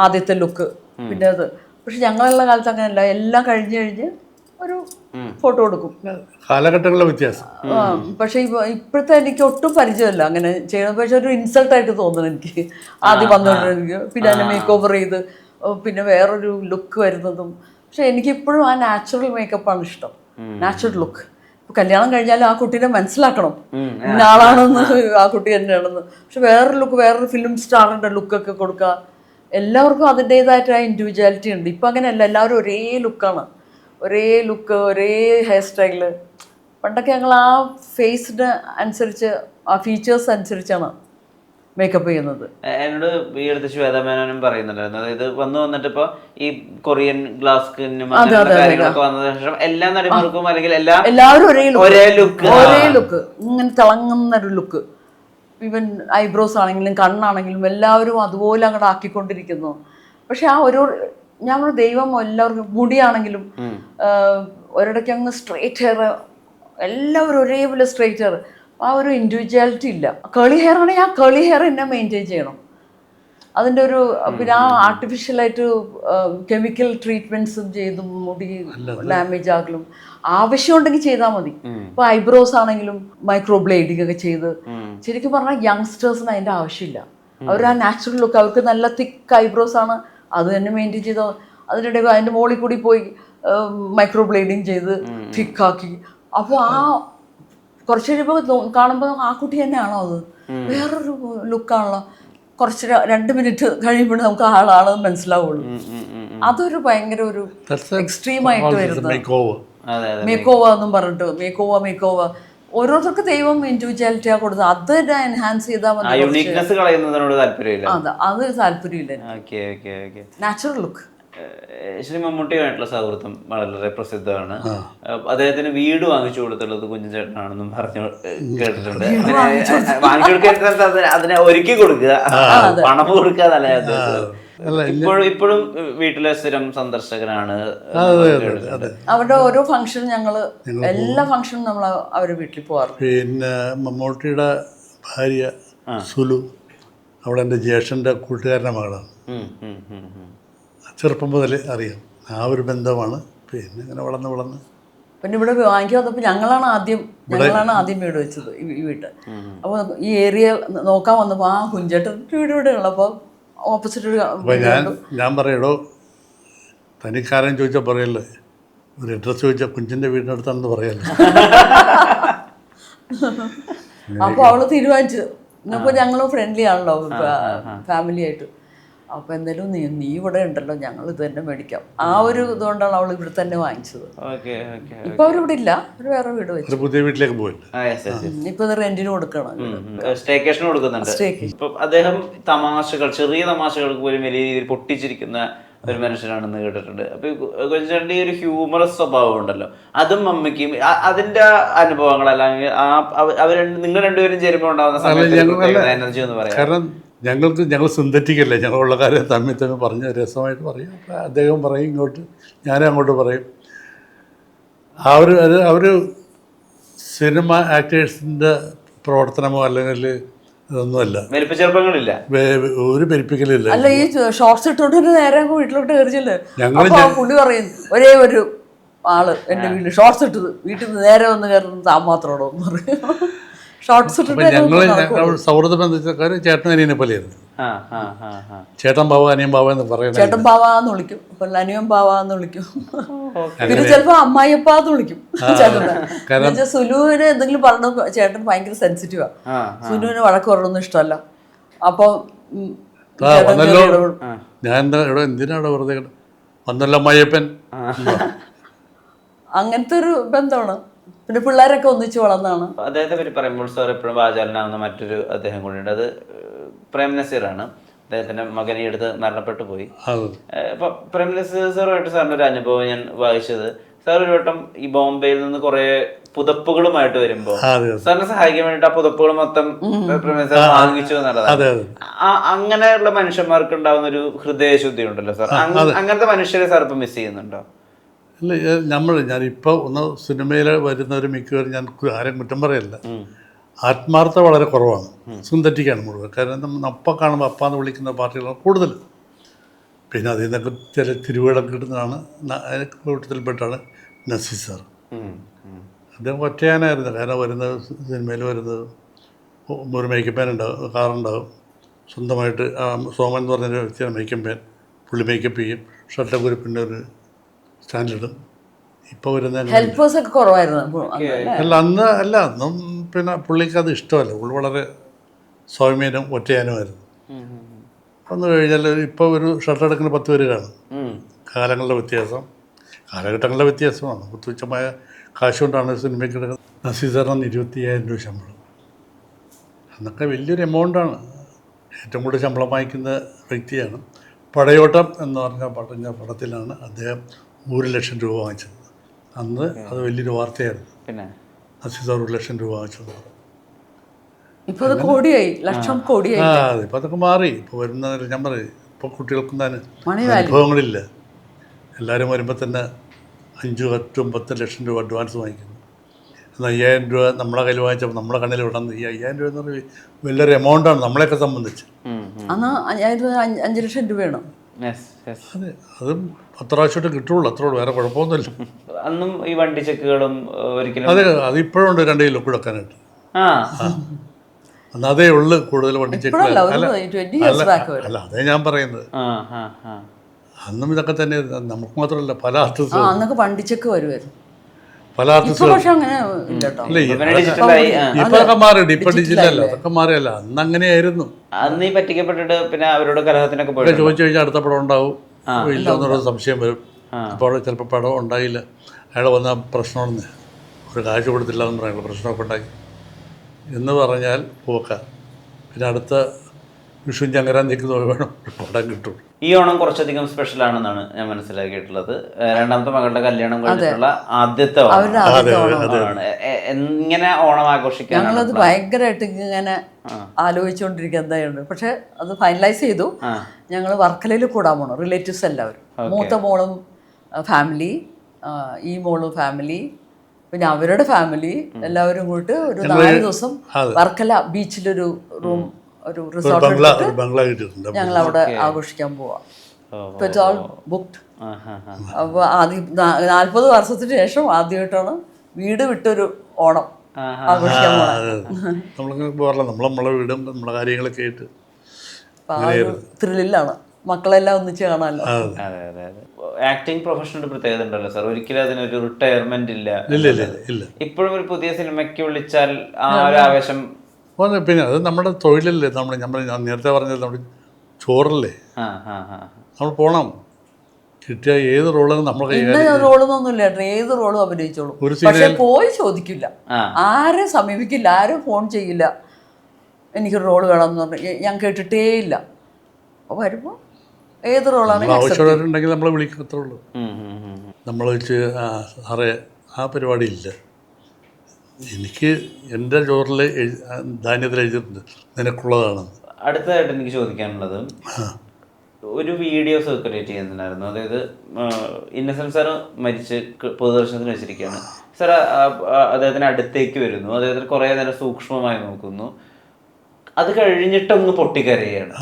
ആദ്യത്തെ ലുക്ക്, പിന്നെ അത്. പക്ഷെ ഞങ്ങളുള്ള കാലത്ത് അങ്ങനെയല്ല, എല്ലാം കഴിഞ്ഞ് ഒരു ഫോട്ടോ എടുക്കും. കാലഘട്ടങ്ങളിലെ വ്യത്യാസം. പക്ഷെ ഇപ്പോഴത്തെ എനിക്ക് ഒട്ടും പരിചയമല്ല അങ്ങനെ ചെയ്യണം. പക്ഷെ ഒരു ഇൻസൾട്ടായിട്ട് തോന്നുന്നു എനിക്ക് ആദ്യം വന്നുകൊണ്ടിരിക്കും. പിന്നെ അതിനെ മേക്ക് ഓവർ ചെയ്ത് പിന്നെ വേറൊരു ലുക്ക് വരുന്നതും. പക്ഷെ എനിക്കിപ്പോഴും ആ നാച്ചുറൽ മേക്കപ്പാണ് ഇഷ്ടം, നാച്ചുറൽ ലുക്ക്. ഇപ്പൊ കല്യാണം കഴിഞ്ഞാലും ആ കുട്ടീനെ മനസ്സിലാക്കണം, ഇന്ന ആളാണെന്ന്, ആ കുട്ടി തന്നെയാണെന്ന്. പക്ഷെ വേറൊരു ലുക്ക്, വേറൊരു ഫിലിം സ്റ്റാറിൻ്റെ ലുക്കൊക്കെ കൊടുക്കുക. എല്ലാവർക്കും അതിൻ്റെതായിട്ട് ആ ഇൻഡിവിജ്വാലിറ്റി ഉണ്ട്. ഇപ്പം അങ്ങനെയല്ല, എല്ലാവരും ഒരേ ലുക്കാണ്, ഒരേ ലുക്ക്, ഒരേ ഹെയർ സ്റ്റൈല്. പണ്ടൊക്കെ ഞങ്ങൾ ആ ഫേസിന് അനുസരിച്ച്, ആ ഫീച്ചേഴ്സ് അനുസരിച്ചാണ് മേക്കപ്പ് ചെയ്യുന്നത്. എന്നോട് ഈ അടുത്ത് ശ്വേതമേനോനും പറയുന്നുണ്ടായിരുന്നു. അതായത് വന്നിട്ട് ഇപ്പോൾ ഈ കൊറിയൻ ഗ്ലാസ് കാര്യങ്ങളൊക്കെ വന്നതിന് ശേഷം എല്ലാ നടിമാർക്കും അല്ലെങ്കിൽ എല്ലാവരും ഒരേ ലുക്ക്, ഇങ്ങനെ തിളങ്ങുന്ന ഒരു ലുക്ക്. ഈവൻ ഐബ്രോസ് ആണെങ്കിലും കണ്ണാണെങ്കിലും എല്ലാവരും അതുപോലെ അങ്ങോട്ട് ആക്കിക്കൊണ്ടിരിക്കുന്നു. പക്ഷെ ആ ഒരു ഞാൻ പറഞ്ഞ ദൈവം എല്ലാവർക്കും മുടിയാണെങ്കിലും ഒരിടയ്ക്ക് അങ്ങ് സ്ട്രെയിറ്റ് ഹെയർ, എല്ലാവരും ഒരേപോലെ സ്ട്രെയിറ്റ് ഹെയർ, ആ ഒരു ഇൻഡിവിജ്വാലിറ്റി ഇല്ല. കേളി ഹെയർ ആണെങ്കിൽ ആ കേളി ഹെയർ തന്നെ മെയിൻറ്റെയിൻ ചെയ്യണം. അതിൻ്റെ ഒരു പിന്നെ ആ ആർട്ടിഫിഷ്യലായിട്ട് കെമിക്കൽ ട്രീറ്റ്മെൻറ്റ്സും ചെയ്ത് മുടി ഡാമേജ് ആകലും ആവശ്യമുണ്ടെങ്കിൽ ചെയ്താൽ മതി. ഇപ്പോൾ ഐബ്രോസ് ആണെങ്കിലും മൈക്രോ ബ്ലേഡിംഗ് ഒക്കെ ചെയ്ത്, ശരിക്കും പറഞ്ഞാൽ യങ്സ്റ്റേഴ്സിന് അതിൻ്റെ ആവശ്യമില്ല. അവർ ആ നാച്ചുറൽ ലുക്ക്, അവർക്ക് നല്ല തിക്ക് ഐബ്രോസ് ആണ്, അത് തന്നെ മെയിൻറ്റെയിൻ ചെയ്തോ. അതിനിടെ അതിൻ്റെ മുകളിൽ കൂടി പോയി മൈക്രോ ബ്ലേഡിങ് ചെയ്ത് തിക്കാക്കി, അപ്പോൾ ആ കുറച്ച് കഴിയുമ്പോൾ കാണുമ്പോൾ ആ കുട്ടി തന്നെയാണോ അത്, വേറൊരു ലുക്കാണല്ലോ. കുറച്ച് 2 മിനിറ്റ് കഴിയുമ്പോൾ നമുക്ക് ആളാണെന്ന് മനസ്സിലാവുള്ളൂ. അതൊരു ഭയങ്കര ഒരു എക്സ്ട്രീമായിട്ട് വരുന്നത് മേക്ക് ഓവർ എന്നും പറഞ്ഞിട്ട് മേക്ക് ഓവർ ഓരോരുത്തർക്ക് ദൈവം ഇൻഡിവിജ്വാലിറ്റിയാ കൊടുത്തത്, അത് തന്നെ എൻഹാൻസ് ചെയ്താൽ മതി. അത് താല്പര്യമില്ല. Natural look. ശ്രീ മമ്മൂട്ടിയുമായിട്ടുള്ള സൗഹൃദം വളരെ പ്രസിദ്ധമാണ്. അദ്ദേഹത്തിന് വീട് വാങ്ങിച്ചു കൊടുത്തുള്ളത് കുഞ്ഞുചേട്ടനാണെന്നും പറഞ്ഞു കേട്ടിട്ടുണ്ട്. വാങ്ങിച്ചു കൊടുക്കാൻ അതിനെ ഒരുക്കി കൊടുക്കുക, പണം കൊടുക്കാതല്ല. ഇപ്പോഴും വീട്ടിലെ സ്ഥിരം സന്ദർശകനാണ്. അവരുടെ ഓരോ ഫംഗ്ഷൻ ഞങ്ങള് എല്ലാ ഫംഗ്ഷനും നമ്മൾ അവരുടെ വീട്ടിൽ പോവാറ്. പിന്നെ മമ്മൂട്ടിയുടെ ഭാര്യ സുലു, അവിടെ എൻ്റെ ജ്യേഷ്ഠൻ്റെ കൂട്ടുകാരൻ്റെ മകളാണ്. ചെറുപ്പം മുതൽ അറിയാം, ആ ഒരു ബന്ധമാണ്. പിന്നെ ഇങ്ങനെ വളർന്ന് പിന്നെ ഇവിടെ വാങ്ങിക്കാൻ വന്നപ്പോൾ ഞങ്ങളാണ് ആദ്യം വീട് വെച്ചത് ഈ വീട്ട്. അപ്പോൾ ഈ ഏരിയ നോക്കാൻ വന്നപ്പോൾ ആ കുഞ്ചേട്ടൻ വീട് ഇവിടെ ഉള്ളപ്പോൾ ഓപ്പോസിറ്റ്. അപ്പോൾ ഞാൻ പറയടോ, തനിക്കാരൻ ചോദിച്ചാൽ പറയല്ലേ, ഒരു അഡ്രസ്സ് ചോദിച്ചാൽ കുഞ്ചിൻ്റെ വീടിനടുത്താണെന്ന് പറയല്ലേ. അപ്പോൾ അവള് തീരുമാനിച്ചു. ഇപ്പോൾ ഞങ്ങൾ ഫ്രണ്ട്ലി ആണല്ലോ ഫാമിലി ആയിട്ട്. അപ്പോൾ എന്തായാലും നീ ഇവിടെ ഉണ്ടല്ലോ, ഞങ്ങൾ ഇത് തന്നെ മേടിക്കാം. ആ ഒരു ഇതുകൊണ്ടാണ് അവൾ ഇവിടെ തന്നെ വാങ്ങിച്ചത്. ഇപ്പൊ അവരിവിടെ ഇല്ല, അവർ വേറെ വീട് വെച്ചു, പുതിയ വീട്ടിലേക്ക് പോയി. ഇപ്പൊ ഇത് റെന്റിന് കൊടുക്കണം, സ്റ്റേക്കേഷൻ കൊടുക്കുന്നുണ്ട്. ഇപ്പം അദ്ദേഹം ചെറിയ തമാശകൾക്ക് പോലും വലിയ രീതിയിൽ പൊട്ടിച്ചിരിക്കുന്ന ഒരു മനുഷ്യനാണെന്ന് കേട്ടിട്ടുണ്ട്. അപ്പൊ കൊഞ്ചേട്ടൻ്റെ ഒരു ഹ്യൂമറസ് സ്വഭാവം ഉണ്ടല്ലോ, അതും അമ്മയ്ക്കും അതിന്റെ അനുഭവങ്ങൾ അല്ലെങ്കിൽ നിങ്ങൾ രണ്ടുപേരും ചേരുമ്പോൾ ഉണ്ടാകുന്ന എനർജി എന്ന് പറയാം. ഞങ്ങൾ സിന്തറ്റിക്കല്ലേ, ഞങ്ങളുള്ള കാര്യം തമ്മിൽ പറഞ്ഞ് രസമായിട്ട് പറയും. അദ്ദേഹം പറയും ഇങ്ങോട്ട്, ഞാനും അങ്ങോട്ട് പറയും. അവർ സിനിമ ആക്ടേഴ്സിൻ്റെ പ്രവർത്തനമോ അല്ലെങ്കിൽ ഇതൊന്നുമല്ല, വലിപ്പച്ചെറുപ്പങ്ങളില്ല, ഒരു പെരുപ്പിക്കലില്ല. അല്ല, ഈ ഷോർട്സ് ഇട്ടോണ്ട് നേരെ വീട്ടിലോട്ട് കയറിച്ചല്ലേ. പുള്ളി പറയും, ഒരേ ഒരു ആള് എൻ്റെ വീട്ടിൽ ഷോർട്സ് ഇട്ടത്, വീട്ടിൽ നിന്ന് നേരെ വന്ന് കയറുന്നത് താൻ മാത്രമാണോ എന്ന് പറയും. ഞങ്ങൾ സൗഹൃദ ബന്ധക്കാർ ചേട്ടനും അനിയനെ പോലെയായിരുന്നു. ചേട്ടൻ ബാവ അനിയൻ ബാവ എന്ന് പറയുന്നത്. ചേട്ടൻ ബാവാന്ന് വിളിക്കും, അനിയൻ ബാവാന്ന് വിളിക്കും, പിന്നെ ചിലപ്പോ അമ്മായിയപ്പാന്ന് വിളിക്കും. ചേട്ടനെ സുലുവിന് എന്തെങ്കിലും പറഞ്ഞു, ചേട്ടൻ ഭയങ്കര സെൻസിറ്റീവാ, സുലുവിന് വഴക്ക് പറയണമെന്ന് ഇഷ്ടമല്ല. അപ്പൊ ഞാൻ എന്തിനാണ് വെറുതെ വന്നല്ലോ അമ്മായിയപ്പൻ, അങ്ങനത്തെ ഒരു ബന്ധമാണ്. പിന്നെ പിള്ളേരൊക്കെ ഒന്നിച്ച് വളർന്നാണ്. അദ്ദേഹത്തെ പറ്റി പറയുമ്പോൾ സാർ എപ്പോഴും വാചാലനാവുന്ന മറ്റൊരു അദ്ദേഹം കൂടിയുണ്ട്, അത് പ്രേം നസീറാണ്. അദ്ദേഹത്തിന്റെ മകനെ എടുത്ത് മരണപ്പെട്ടു പോയി. അപ്പൊ പ്രേം നസീർ സാറുമായിട്ട് സാറിന്റെ ഒരു അനുഭവം ഞാൻ വായിച്ചത്, സാർ ഒരു വട്ടം ഈ ബോംബെയിൽ നിന്ന് കുറെ പുതപ്പുകളുമായിട്ട് വരുമ്പോ സാറിനെ സഹായിക്കാൻ വേണ്ടിട്ട് ആ പുതപ്പുകൾ മൊത്തം പ്രേം നസീർ വാങ്ങിച്ചു എന്നുള്ളതാണ്. അങ്ങനെയുള്ള മനുഷ്യന്മാർക്ക് ഉണ്ടാവുന്ന ഒരു ഹൃദയശുദ്ധി ഉണ്ടല്ലോ സാർ, അങ്ങനത്തെ മനുഷ്യരെ സാർ ഇപ്പൊ മിസ് ചെയ്യുന്നുണ്ടോ? അല്ല, ഞാനിപ്പോൾ ഒന്ന് സിനിമയിൽ വരുന്നവർ മിക്കവരും ഞാൻ ആരും കുറ്റം പറയല്ല, ആത്മാർത്ഥത വളരെ കുറവാണ്, സിന്തറ്റിക്കാണ് മുഴുവൻ. കാരണം നമ്മൾ അപ്പം കാണുമ്പോൾ അപ്പാന്ന് വിളിക്കുന്ന പാർട്ടികളാണ് കൂടുതൽ. പിന്നെ അതിൽ നിന്നൊക്കെ ചില തിരുവുകളൊക്കെ കിട്ടുന്നതാണ്. കൂട്ടത്തിൽപ്പെട്ടാണ് നസീർ സാർ. അദ്ദേഹം ഒറ്റയാനായിരുന്നു. കാരണം വരുന്നത് സിനിമയിൽ വരുന്നത് ഒരു മേക്കപ്പ് പാൻ ഉണ്ടാവും, കാറുണ്ടാവും, സ്വന്തമായിട്ട് സോമൻ എന്ന് പറഞ്ഞൊരു വ്യക്തിയാണ് മേക്കപ്പ് പാൻ, പുള്ളി മേക്കപ്പ് ചെയ്യും, ഷർട്ടൊക്കെ ഒരു പിന്നെ ഒരു സ്റ്റാൻഡിടും. ഇപ്പോൾ വരുന്ന ഹെൽപ്പേഴ്സൊക്കെ കുറവായിരുന്നു അന്നും പിന്നെ പുള്ളിക്ക് അത് ഇഷ്ടമല്ല. പുള്ളി വളരെ സൗമ്യനും ഒറ്റയാനുമായിരുന്നു. വന്നു കഴിഞ്ഞാൽ ഇപ്പോൾ ഒരു ഷർട്ട് എടുക്കുന്ന 10 പേര് കാണും. കാലങ്ങളുടെ വ്യത്യാസം, കാലഘട്ടങ്ങളുടെ വ്യത്യാസമാണ്. തുച്ഛമായ കാശ് കൊണ്ടാണ് സിനിമയ്ക്ക് എടുക്കുന്നത്. നസീർ സാറിന് 25,000 രൂപ ശമ്പളം, അന്നൊക്കെ വലിയൊരു എമൗണ്ടാണ്. ഏറ്റവും കൂടുതൽ ശമ്പളം വാങ്ങിക്കുന്ന വ്യക്തിയാണ്. പടയോട്ടം എന്ന് പറഞ്ഞ പടത്തിലാണ് അദ്ദേഹം 1,00,000 രൂപ വാങ്ങിച്ചത്. അന്ന് അത് വലിയൊരു വാർത്തയായിരുന്നു. പിന്നെ നസീർ സാർ 1,00,000 രൂപ വാങ്ങിച്ചത്. ഇപ്പോൾ അത് കോടിയായി, ലക്ഷം കോടിയായി. ഇപ്പം അതൊക്കെ മാറി. ഇപ്പോൾ വരുന്ന ഞാൻ പറയും, ഇപ്പോൾ കുട്ടികൾക്കൊന്നും അനുഭവങ്ങളില്ല. എല്ലാവരും വരുമ്പോൾ തന്നെ 5, 10, 10 ലക്ഷം രൂപ അഡ്വാൻസ് വാങ്ങിക്കുന്നു. എന്നാൽ 5000 രൂപ നമ്മളെ കയ്യിൽ വാങ്ങിച്ചപ്പോൾ നമ്മുടെ കണ്ണിൽ വിടുന്നത് ഈ 5000 രൂപ എന്ന് പറഞ്ഞാൽ വലിയൊരു എമൗണ്ടാണ് നമ്മളെയൊക്കെ സംബന്ധിച്ച്. അന്ന് 5 ലക്ഷം രൂപയാണോ? അതെ, അതും 10 പ്രാവശ്യമായിട്ട് കിട്ടുള്ളൂ, അത്രയുള്ളൂ, വേറെ കുഴപ്പമൊന്നുമില്ല. അന്നും ഈ വണ്ടി ചെക്കുകളും ഒരിക്കലും അതെ, അത് ഇപ്പോഴും ഉണ്ട് 2 കിലോ കൊടുക്കാനായിട്ട്. അന്ന് അതേ ഉള്ളു കൂടുതൽ വണ്ടി ചെക്ക്. അല്ല, അതേ ഞാൻ പറയുന്നത്. അന്നും ഇതൊക്കെ തന്നെ, നമുക്ക് മാത്രമല്ല പല ആർട്ടിസ്റ്റും അന്നൊക്കെ വണ്ടി ചെക്ക് വരുമായിരുന്നു. പല ആർട്ടിസ്റ്റും അങ്ങനെ ഇല്ലട്ടോ. ഇപ്പൊക്കെ മാറിയിട്ട് ഇപ്പൊ ഡിജിറ്റലല്ല, അതൊക്കെ മാറിയല്ല. അന്ന് അങ്ങനെയായിരുന്നു. അന്ന് ഈ പറ്റിക്കപ്പെട്ടിട്ട് പിന്നെ അവരോട് കലഹത്തിനൊക്കെ പോയി ചോദിച്ചു കഴിഞ്ഞാൽ അടുത്ത പടം ഉണ്ടാവും ഇല്ല എന്നുള്ള സംശയം വരും. അപ്പോൾ ചിലപ്പോൾ പടം ഉണ്ടായില്ല, അയാൾ വന്ന പ്രശ്നമാണെന്ന്, ഒരു കാശ് കൊടുത്തില്ല എന്ന് പറയാനുള്ള പ്രശ്നമൊക്കെ ഉണ്ടാക്കി എന്ന് പറഞ്ഞാൽ പോക്ക. പിന്നെ അടുത്ത വിഷു ചങ്കരാന്തിക്ക് വേണം പടം കിട്ടും. ഈ ഓണം കുറച്ചധികം സ്പെഷ്യൽ ആണെന്നാണ് ഞാൻ മനസ്സിലാക്കിയിട്ടുള്ളത്. രണ്ടാമത്തെ മകളുടെ കല്യാണം കഴിഞ്ഞിട്ടുള്ള ആദ്യത്തെ ഓണമാണ്. ഇങ്ങനെ ഓണം ആഘോഷിക്കാൻ ഞങ്ങളത് ഭയങ്കരമായിട്ട് ഇങ്ങനെ ആലോചിച്ചുകൊണ്ടിരിക്കുക എന്തായുണ്ട്. പക്ഷെ അത് ഫൈനലൈസ് ചെയ്തു. ഞങ്ങൾ വർക്കലയിൽ കൂടാൻ പോകണം, റിലേറ്റീവ്സ് എല്ലാവരും. മൂത്ത മോളും ഫാമിലി, ഈ മോളും ഫാമിലി, പിന്നെ അവരുടെ ഫാമിലി എല്ലാവരും കൂട്ട് ഒരു 4 ദിവസം വർക്കല ബീച്ചിലൊരു റൂം, ഒരു റിസോർട്ട് എടുത്തിട്ട് ഞങ്ങൾ അവിടെ ആഘോഷിക്കാൻ പോവാം. It's all booked. അപ്പോൾ ആദ്യം 40 വർഷത്തിന് ശേഷം ആദ്യമായിട്ടാണ് വീട് വിട്ടൊരു ഓണം ആഘോഷിക്കാൻ പോകണം. നമ്മളെ വീടും നമ്മളെ കാര്യങ്ങളൊക്കെ ആയിട്ട് ത്രില്ലിലാണ്. മക്കളെല്ലാം ഒന്നിച്ച് കാണാമല്ലോ. ആക്ടിങ് പ്രൊഫഷണൽ പ്രത്യേകത ഉണ്ടല്ലോ സാർ, ഒരിക്കലും അതിനൊരു റിട്ടയർമെന്റ് ഇല്ല. ഇപ്പോഴും ഒരു പുതിയ സിനിമയ്ക്ക് വിളിച്ചാൽ ആ ഒരു ആവേശം. പിന്നെ അത് നമ്മുടെ തൊഴിലല്ലേ, ഞാൻ നേരത്തെ പറഞ്ഞത് നമ്മുടെ ചോറല്ലേ, നമ്മൾ പോണം. കിട്ടിയ ഏത് റോളും നമ്മൾ റോളൊന്നുമില്ല, ഏത് റോളും അഭിനയിച്ചോളൂ. പക്ഷെ പോയി ചോദിക്കില്ല, ആരും സമീപിക്കില്ല, ആരും ഫോൺ ചെയ്യില്ല എനിക്കൊരു റോള് വേണമെന്ന് പറഞ്ഞ് ഞാൻ കേട്ടിട്ടേ ഇല്ല. അപ്പോൾ വരുമ്പോൾ ഏത് റോളാണ് ആവശ്യമുണ്ടെങ്കിൽ നമ്മളെ വിളിക്കത്തേ ഉള്ളൂ. നമ്മൾ വെച്ച് സാറേ ആ പരിപാടി ഇല്ല, എനിക്ക് എൻ്റെ ചോറിൽ ധാന്യത്തിൽ എഴുതിയിട്ടുണ്ട് നിനക്കുള്ളതാണെന്ന്. അടുത്തതായിട്ട് എനിക്ക് ചോദിക്കാനുള്ളത്, ഒരു വീഡിയോ സർക്കുലേറ്റ് ചെയ്യുന്നുണ്ടായിരുന്നു. അതായത് ഇന്നസെന്റ് സാറ് മരിച്ച് പൊതുദർശനത്തിന് വെച്ചിരിക്കുകയാണ്. സാർ അദ്ദേഹത്തിന് അടുത്തേക്ക് വരുന്നു, അദ്ദേഹത്തിന് കുറേ നേരം സൂക്ഷ്മമായി നോക്കുന്നു, അത് കഴിഞ്ഞിട്ടൊന്ന് പൊട്ടിക്കരയാണ്.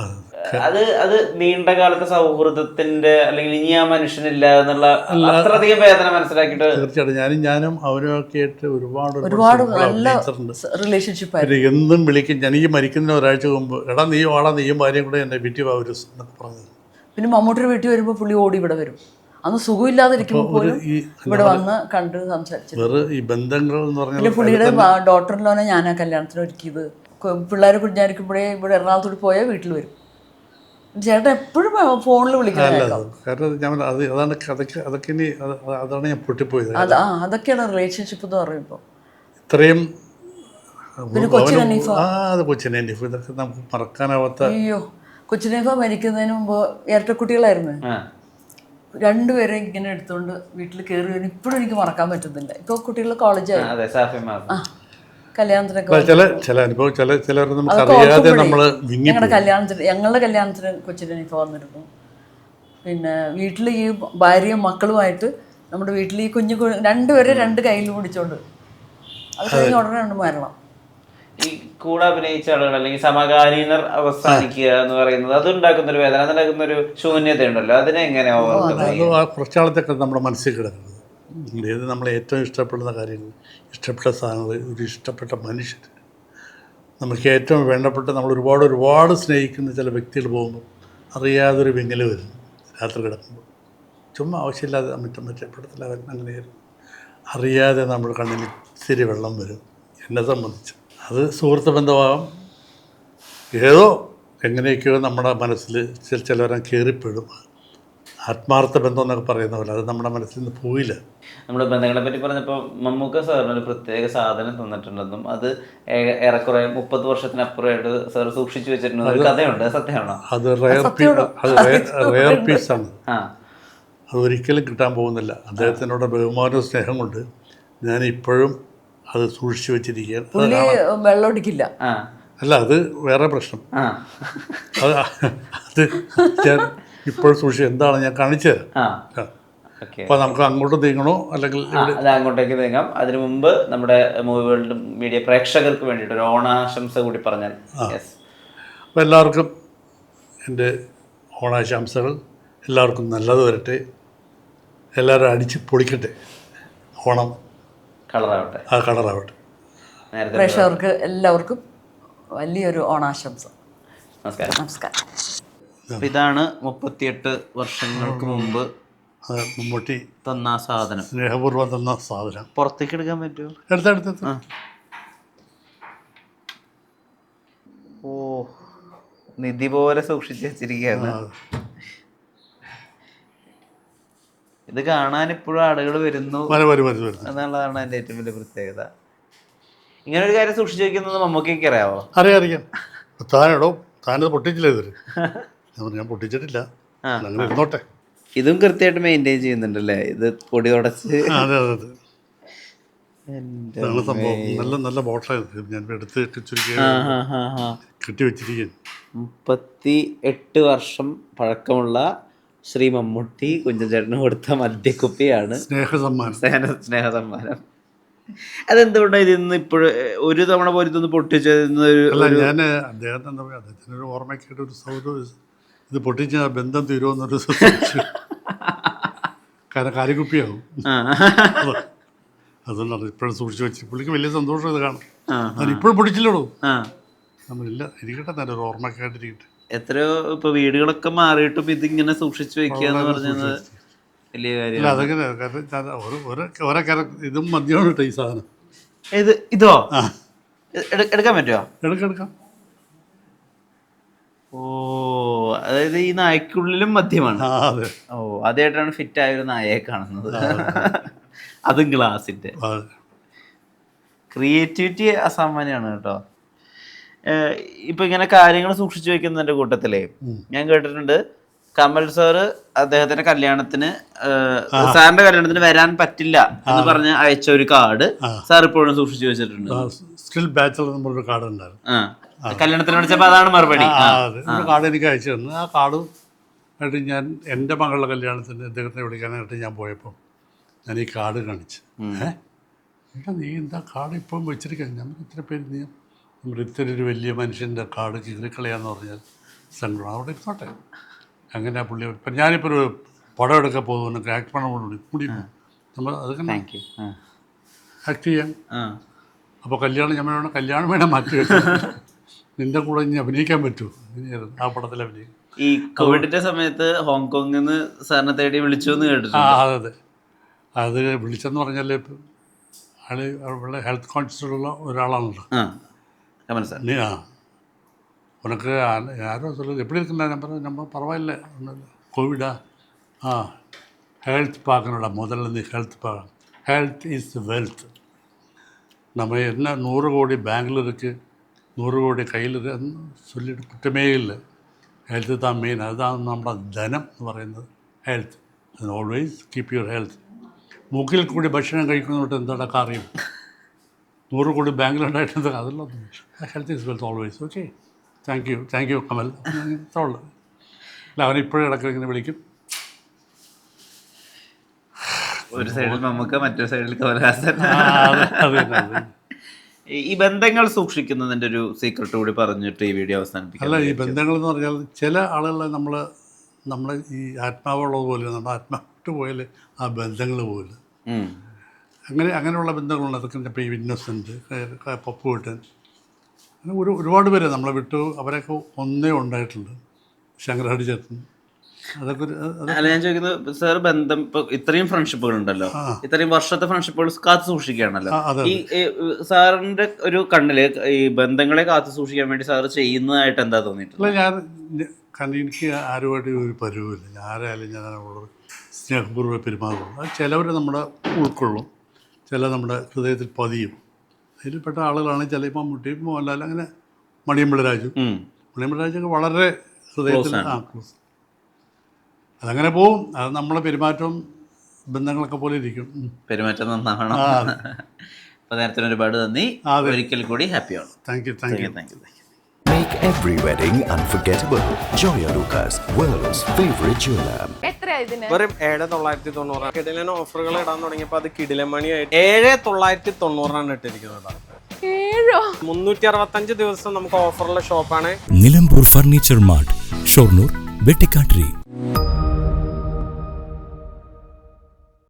അത് നീണ്ട കാലത്തെ സൗഹൃദത്തിന്റെ, അല്ലെങ്കിൽ ഇനി ആ മനുഷ്യനില്ല എന്നുള്ള അത്രയധികം വേദന മനസ്സിലാക്കിയിട്ട്. തീർച്ചയായിട്ടും ഞാനും അവരൊക്കെ ആയിട്ട് ഒരുപാട് നല്ല റിലേഷൻഷിപ്പ് എന്നും വിളിക്കും. ഞാൻ ഈ മരിക്കുന്ന ഒരാഴ്ച മുമ്പ്, എടാ നീ വാടാ, നീയും ഭാര്യയും കൂടെ എൻ്റെ വീട്ടിൽ പൗരസ് എന്നൊക്കെ പറഞ്ഞത്. പിന്നെ മമ്മൂട്ടിയുടെ വീട്ടിൽ വരുമ്പോൾ പുള്ളി ഓടി ഇവിടെ വരും. അന്ന് സുഖമില്ലാതിരിക്കുമ്പോൾ പോലും ഇവിടെ വന്ന് കണ്ട് സംസാരിച്ചു. വേറെ ഈ ബന്ധങ്ങൾ എന്ന് പറഞ്ഞാൽ പുള്ളിയുടെ ഡോക്ടറിലോനെ ഞാനാ കല്യാണത്തിന് ഒരുക്കിയത്. പിള്ളേരെ കുഞ്ഞായിരിക്കുമ്പോഴേ ഇവിടെ എറണാകുളത്തോട് പോയാൽ വീട്ടിൽ വരും. ചേട്ടൻ എപ്പോഴും ഫോണിൽ വിളിക്കുന്നത്. കാരണം ഞാൻ അതാണ് അതൊക്കെ ഇനി അതാണ് ഞാൻ പൊട്ടിപ്പോയത്. അതൊക്കെയാണ് റിലേഷൻഷിപ്പ് എന്ന് പറയുമ്പോൾ. ഇത്രയും കൊച്ചിൻ ഹനീഫ, കൊച്ചിൻ ഹനീഫ, ഇതൊക്കെ നമുക്ക് മറക്കാനാവാത്ത. അയ്യോ, കൊച്ചിൻ ഹനീഫ മരിക്കുന്നതിന് മുമ്പ് ഇരട്ടക്കുട്ടികളായിരുന്നു. രണ്ടുപേരെ ഇങ്ങനെ എടുത്തുകൊണ്ട് വീട്ടിൽ കയറി വരും. ഇപ്പോഴും എനിക്ക് മറക്കാൻ പറ്റുന്നില്ല. ഇപ്പോൾ കുട്ടികൾ കോളേജായി, കല്യാണത്തിനൊക്കെ ഞങ്ങളുടെ കല്യാണത്തിന് കൊച്ചിൻ ഹനീഫ വന്നിരുന്നു. പിന്നെ വീട്ടിൽ ഈ ഭാര്യയും മക്കളുമായിട്ട് നമ്മുടെ വീട്ടിൽ ഈ കുഞ്ഞു രണ്ടുപേരെ 2 കയ്യിൽ പിടിച്ചോണ്ട് അത് കഴിഞ്ഞ ഉടനെ ഉണ്ട് മരണം. ഈ കൂടെ അഭിനയിച്ച ആളുകൾ അല്ലെങ്കിൽ സമകാലീനർ അവസാനിക്കുക എന്ന് പറയുന്നത് അതുണ്ടാക്കുന്ന ഒരു വേദന, അതുണ്ടാക്കുന്ന ഒരു ശൂന്യത ഉണ്ടല്ലോ, അതിനെ എങ്ങനെ കുറച്ചാളത്തൊക്കെ നമ്മുടെ മനസ്സിൽ കിടക്കുന്നത്. ഏത് നമ്മളെ ഏറ്റവും ഇഷ്ടപ്പെടുന്ന കാര്യങ്ങൾ, ഇഷ്ടപ്പെട്ട സാധനങ്ങൾ, ഒരു ഇഷ്ടപ്പെട്ട മനുഷ്യർ, നമുക്ക് ഏറ്റവും വേണ്ടപ്പെട്ട നമ്മൾ ഒരുപാട് സ്നേഹിക്കുന്ന ചില വ്യക്തികൾ പോകുമ്പോൾ അറിയാതൊരു വിങ്ങൽ വരും രാത്രി കിടക്കുമ്പോൾ. ചുമ്മാ ആവശ്യമില്ലാതെ മറ്റപ്പെടത്തില്ല, അങ്ങനെയായിരുന്നു. അറിയാതെ നമ്മൾ കണ്ണിൽ ഇത്തിരി വെള്ളം വരും. എന്നെ സംബന്ധിച്ച് അത് സുഹൃത്ത് ബന്ധമാകാം, ഏതോ എങ്ങനെയൊക്കെയോ നമ്മുടെ മനസ്സിൽ ചിലവരെ കയറിപ്പെടും. ആത്മാർത്ഥ ബന്ധം എന്നൊക്കെ പറയുന്ന പോലെ അത് നമ്മുടെ മനസ്സിൽ നിന്ന് പോയില്ല. നമ്മുടെ ബന്ധങ്ങളെ പറ്റി പറഞ്ഞപ്പോൾ മമ്മൂക്ക സാറിന് ഒരു പ്രത്യേക സാധനം തന്നിട്ടുണ്ടെന്നും അത് ഏറെക്കുറെ 30 വർഷത്തിനപ്പുറമായിട്ട് സാർ സൂക്ഷിച്ചു വെച്ചിട്ടുണ്ട് ഒരു കഥയുണ്ട്, സത്യമാണോ? അത് റെയർ പീസാണ്. അത് ഒരിക്കലും കിട്ടാൻ പോകുന്നില്ല. അദ്ദേഹത്തിനോട് ബഹുമാനവും സ്നേഹം കൊണ്ട് ഞാൻ ഇപ്പോഴും അത് സൂക്ഷിച്ചു വെച്ചിരിക്കുകയാണ്. വെള്ളമൊടിക്കില്ല. അല്ല, അത് വേറെ പ്രശ്നം. അത് ഞാൻ ഇപ്പോൾ സൂക്ഷിച്ചു. എന്താണ് ഞാൻ കാണിച്ചു തരാം. ഓക്കെ, അപ്പോൾ നമുക്ക് അങ്ങോട്ട് നീങ്ങണോ അല്ലെങ്കിൽ അത് അങ്ങോട്ടേക്ക് നീങ്ങാം. അതിനു മുമ്പ് നമ്മുടെ മൂവി വേൾഡ് മീഡിയ പ്രേക്ഷകർക്ക് വേണ്ടിയിട്ട് ഒരു ഓണാശംസ കൂടി പറഞ്ഞാൽ. യെസ്. അപ്പോൾ എല്ലാവർക്കും എൻ്റെ ഓണാശംസകൾ. എല്ലാവർക്കും നല്ലത് വരട്ടെ, എല്ലാവരും അടിച്ച് പൊളിക്കട്ടെ, ഓണം കളറാവട്ടെ, ആ കളറാവട്ടെ. നേരത്തെ പ്രേക്ഷകർക്ക് എല്ലാവർക്കും വലിയൊരു ഓണാശംസ. നമസ്കാരം. നമസ്കാരം. അപ്പൊ ഇതാണ് 38 വർഷങ്ങൾക്ക് മുമ്പ് അത് മമ്മൂട്ടി തന്ന സാധനം. സ്നേഹപൂർവ്വം തന്ന സാധനം. പുറത്തേക്ക് എടുക്കാൻ പറ്റുമോ? എടുത്തെടുത്ത്. ഓ, നിധി പോലെ സൂക്ഷിച്ച് വെച്ചിരിക്കുകയാണ്. ഇത് കാണാൻ ഇപ്പോഴും ആളുകൾ വരുന്നു എന്നുള്ളതാണ് എൻ്റെ ഏറ്റവും വലിയ പ്രത്യേകത. ഇങ്ങനെ ഒരു കാര്യം സൂക്ഷിച്ചു വെക്കുന്നത് മമ്മൂക്കൊക്കെ അറിയാവോ? അറിയാം. താനത് പൊട്ടിച്ചില്ല ഇതൊരു. ഞാൻ പൊട്ടിച്ചിട്ടില്ല, അങ്ങനെ ഇരുന്നോട്ടെ. ഇതും കൃത്യമായിട്ട് മെയിൻറ്റെയിൻ ചെയ്യുന്നുണ്ടല്ലേ? ഇത് പൊടി തുടച്ച്. അതെ. ഇതാണ് സംഭവം. നല്ല നല്ല ബോട്ടായിരുന്നു. ഞാൻ എടുത്ത് ചുരുക്കി കെട്ടി വെച്ചിരിക്കുന്നു. 38 വർഷം പഴക്കമുള്ള ശ്രീ മമ്മൂട്ടി കുഞ്ചൻചേട്ടന് കൊടുത്ത മദ്യക്കുപ്പിയാണ് സ്നേഹ സമ്മാനം. അതെന്തുകൊണ്ടാണ് ഇതിന്ന് ഇപ്പോഴും ഒരു തവണ പോലും ഇതൊന്ന് പൊട്ടിച്ചത്? ഞാൻ അദ്ദേഹത്തെ എന്താ പറയുക, അദ്ദേഹത്തിനൊരു ഓർമ്മയ്ക്കായിട്ട് ഒരു സൗഹൃദം, ഇത് പൊട്ടിച്ച ബന്ധം തീരുമെന്നൊരു കാരണം കാലിക്കുപ്പിയാവും. അതുകൊണ്ടാണ് ഇപ്പോഴും സൂക്ഷിച്ച് വെച്ച്. പുള്ളിക്ക് വലിയ സന്തോഷം ഇത് കാണും. ഞാൻ ഇപ്പോഴും പൊടിച്ചില്ലടോ. നമ്മളില്ല, ഇരിക്കട്ടെ, നല്ലൊരു ഓർമ്മക്കായിട്ടിരിക്കട്ടെ. എത്രയോ ഇപ്പൊ വീടുകളൊക്കെ മാറിയിട്ടും ഇതിങ്ങനെ സൂക്ഷിച്ചു വെക്കുക എന്ന് പറഞ്ഞത് വലിയ കാര്യം. അതങ്ങനെ ഓരോ ഇതും മദ്യമാണ് കേട്ടോ ഈ സാധനം. ഇതോ എടുക്കാൻ പറ്റുമോ? എടുക്കാം. ഓ, അതായത് ഈ നായ്ക്കുള്ളിലും മദ്യമാണ്. അതെ. ഓ, ആദ്യമായിട്ടാണ് ഫിറ്റ് ആയ ഒരു നായയെ കാണുന്നത്. അതും ഗ്ലാസിന്റെ. ക്രിയേറ്റിവിറ്റി അസാമാന്യമാണ് കേട്ടോ. ഇപ്പൊ ഇങ്ങനെ കാര്യങ്ങൾ സൂക്ഷിച്ചു വെക്കുന്നതിന്റെ കൂട്ടത്തിലേ ഞാൻ കേട്ടിട്ടുണ്ട്, കമൽ സാറ് അദ്ദേഹത്തിന്റെ കല്യാണത്തിന് സാറിന്റെ കല്യാണത്തിന് വരാൻ പറ്റില്ല എന്ന് പറഞ്ഞ് അയച്ച ഒരു കാർഡ് സാർ ഇപ്പോഴും സൂക്ഷിച്ചു വെച്ചിട്ടുണ്ട്. സ്റ്റിൽ ബാച്ചലർ നമ്മളൊരു കാർഡ് ഉണ്ടായിരുന്നു. കല്യാണത്തിന് വിളിച്ചപ്പോൾ അതാണ് മറുപടി. ഒരു കാർഡ് എനിക്ക് അയച്ചു തന്നു. ആ കാർഡ് ആയിട്ട് ഞാൻ എൻ്റെ മകളുടെ കല്യാണത്തിന് അദ്ദേഹത്തെ വിളിക്കാനായിട്ട് ഞാൻ പോയപ്പോൾ ഞാൻ ഈ കാർഡ് കാണിച്ചു. നീ എന്താ കാർഡ് ഇപ്പം വെച്ചിരിക്കാൻ? ഞാൻ ഇത്ര പേര് നീ ഇത്ര ഒരു വലിയ മനുഷ്യൻ്റെ കാർഡ് കീറിക്കളയാന്ന് പറഞ്ഞാൽ സങ്കടം. അവിടെ ഇരുന്നോട്ടെ. അങ്ങനെ ആ പുള്ളി ഇപ്പം ഞാനിപ്പോൾ ഒരു പടം എടുക്കാൻ പോകുന്നു, ആക്ട് പണം കൂടി നമ്മൾ അതൊക്കെ ആക്ട് ചെയ്യാൻ. അപ്പോൾ കല്യാണം ഞാൻ വേണം, കല്യാണം വേണം മാറ്റി വെക്കാം. നിൻ്റെ കൂടെ ഇനി അഭിനയിക്കാൻ പറ്റുമോ? ആ പടത്തിൽ അഭിനയിക്കും. ഈ കോവിഡിന്റെ സമയത്ത് ഹോങ്കോങ്ങിൽ നിന്ന് സാറിനെ തേടി വിളിച്ചു എന്ന് കേട്ടിട്ടുണ്ട്. അതെ. അത് വിളിച്ചെന്ന് പറഞ്ഞാൽ ഇപ്പം ആള് വളരെ ഹെൽത്ത് കോൺഷ്യസ് ഉള്ള ഒരാളാണല്ലോ. ഉനക്ക് யாரோ சொல்லுது எப்படி இருக்குன்னா நம்ம பரவாயில்ல கோவிடா ஹெல்த் பார்க்கணும்டா, முதல்ல இருந்து ஹெல்த் பார்க்கணும். Health is wealth. நம்ம என்ன 100 கோடி பேங்கில் இருக்குது, 100 கோடி கையில் இருக்குன்னு சொல்லிட்டு കുറ്റമേ ഇല്ല. ഹെൽത്ത് താൻ മെയിൻ. അതാണ് നമ്മുടെ ധനം എന്ന് പറയുന്നത്, health. Always keep your health. മൂക്കിൽ കൂടി ഭക്ഷണം കഴിക്കുന്നതുകൊണ്ട് എന്താണ് കാര്യം? 100 കോടി ബാങ്കിലുണ്ടായിട്ടുണ്ട്, അതെല്ലാം health is wealth always. Okay, thank you Kamal. ഉള്ളു. അല്ല, അവനിപ്പോഴും ഇടയ്ക്ക് ഇങ്ങനെ വിളിക്കും. ഒരു സൈഡിൽ നമുക്ക്, മറ്റൊരു സൈഡിൽ കമൽഹാസൻ. ഈ ബന്ധങ്ങൾ സൂക്ഷിക്കുന്നതിൻ്റെ ഒരു സീക്രട്ട് കൂടി പറഞ്ഞിട്ട് ഈ വീഡിയോ അവസാനിപ്പിക്കും. അല്ല, ഈ ബന്ധങ്ങൾ എന്ന് പറഞ്ഞാൽ ചില ആളുകളെ നമ്മൾ ഈ ആത്മാവുള്ളത് പോലെ, നമ്മുടെ ആത്മാവിട്ട് പോയാൽ ആ ബന്ധങ്ങൾ പോലെ അങ്ങനെയുള്ള ബന്ധങ്ങളുണ്ട്. അതൊക്കെ ഇപ്പോൾ ഈ ഇന്നസെൻ്റ്, പപ്പുവേട്ടൻ, അങ്ങനെ ഒരുപാട് പേര് നമ്മളെ വിട്ടു. അവരൊക്കെ ഒന്നേ ഉണ്ടായിട്ടുണ്ട്. ശങ്കരഹരി ചേട്ടൻ, അതൊക്കെ അല്ല ഞാൻ ചോദിക്കുന്നത്, സാർ ബന്ധം ഇപ്പോൾ ഇത്രയും ഫ്രണ്ട്ഷിപ്പുകൾ ഉണ്ടല്ലോ, ഇത്രയും വർഷത്തെ ഫ്രണ്ട്ഷിപ്പുകൾ കാത്തു സൂക്ഷിക്കുകയാണല്ലോ. ഈ സാറിൻ്റെ ഒരു കണ്ണില് ഈ ബന്ധങ്ങളെ കാത്തു സൂക്ഷിക്കാൻ വേണ്ടി സാർ ചെയ്യുന്നതായിട്ട് എന്താ തോന്നിയിട്ടില്ല? കാരണം എനിക്ക് ആരുമായിട്ട് ഒരു പരിവുമില്ല. ആരായാലും ഞാൻ അവളോട് സ്നേഹപൂർവ്വം പെരുമാറുള്ളൂ. അത് ചിലവർ നമ്മുടെ ഉൾക്കൊള്ളും, ചില നമ്മുടെ ഹൃദയത്തിൽ പതിയും. അതിൽപ്പെട്ട ആളുകളാണ് ചിലപ്പോൾ മമ്മൂട്ടി, മോഹൻലാൽ, അങ്ങനെ മണിയമ്പിള്ള രാജൊക്കെ വളരെ ഹൃദയത്തിൽ ക്ലോസ്. അതങ്ങനെ പോവും. അത് നമ്മളെ പെരുമാറ്റവും ബന്ധങ്ങളൊക്കെ പോലെ ഇരിക്കും. പെരുമാറ്റം നന്നാവണം. അപ്പോൾ നേരത്തിന് ഒരുപാട് നന്ദി. ഒരിക്കൽ കൂടി ഹാപ്പിയാണ്. Thank you. Make every wedding unforgettable. Joya Lucas, world's favorite jeweler. വെറും 7,990. കിടിലൻ ഓഫറുകൾ ഇടാൻ തുടങ്ങിയപ്പോൾ അത് കിടിലമണിയായിട്ട് 7,990 ഇട്ടിരിക്കുന്നത്. 365 ദിവസം നമുക്ക് ഓഫറുള്ള ഷോപ്പാണ് നിലമ്പൂർ ഫർണിച്ചർ മാർട്ട്, ഷൊർണൂർ, വെട്ടിക്കാട്ടിരി.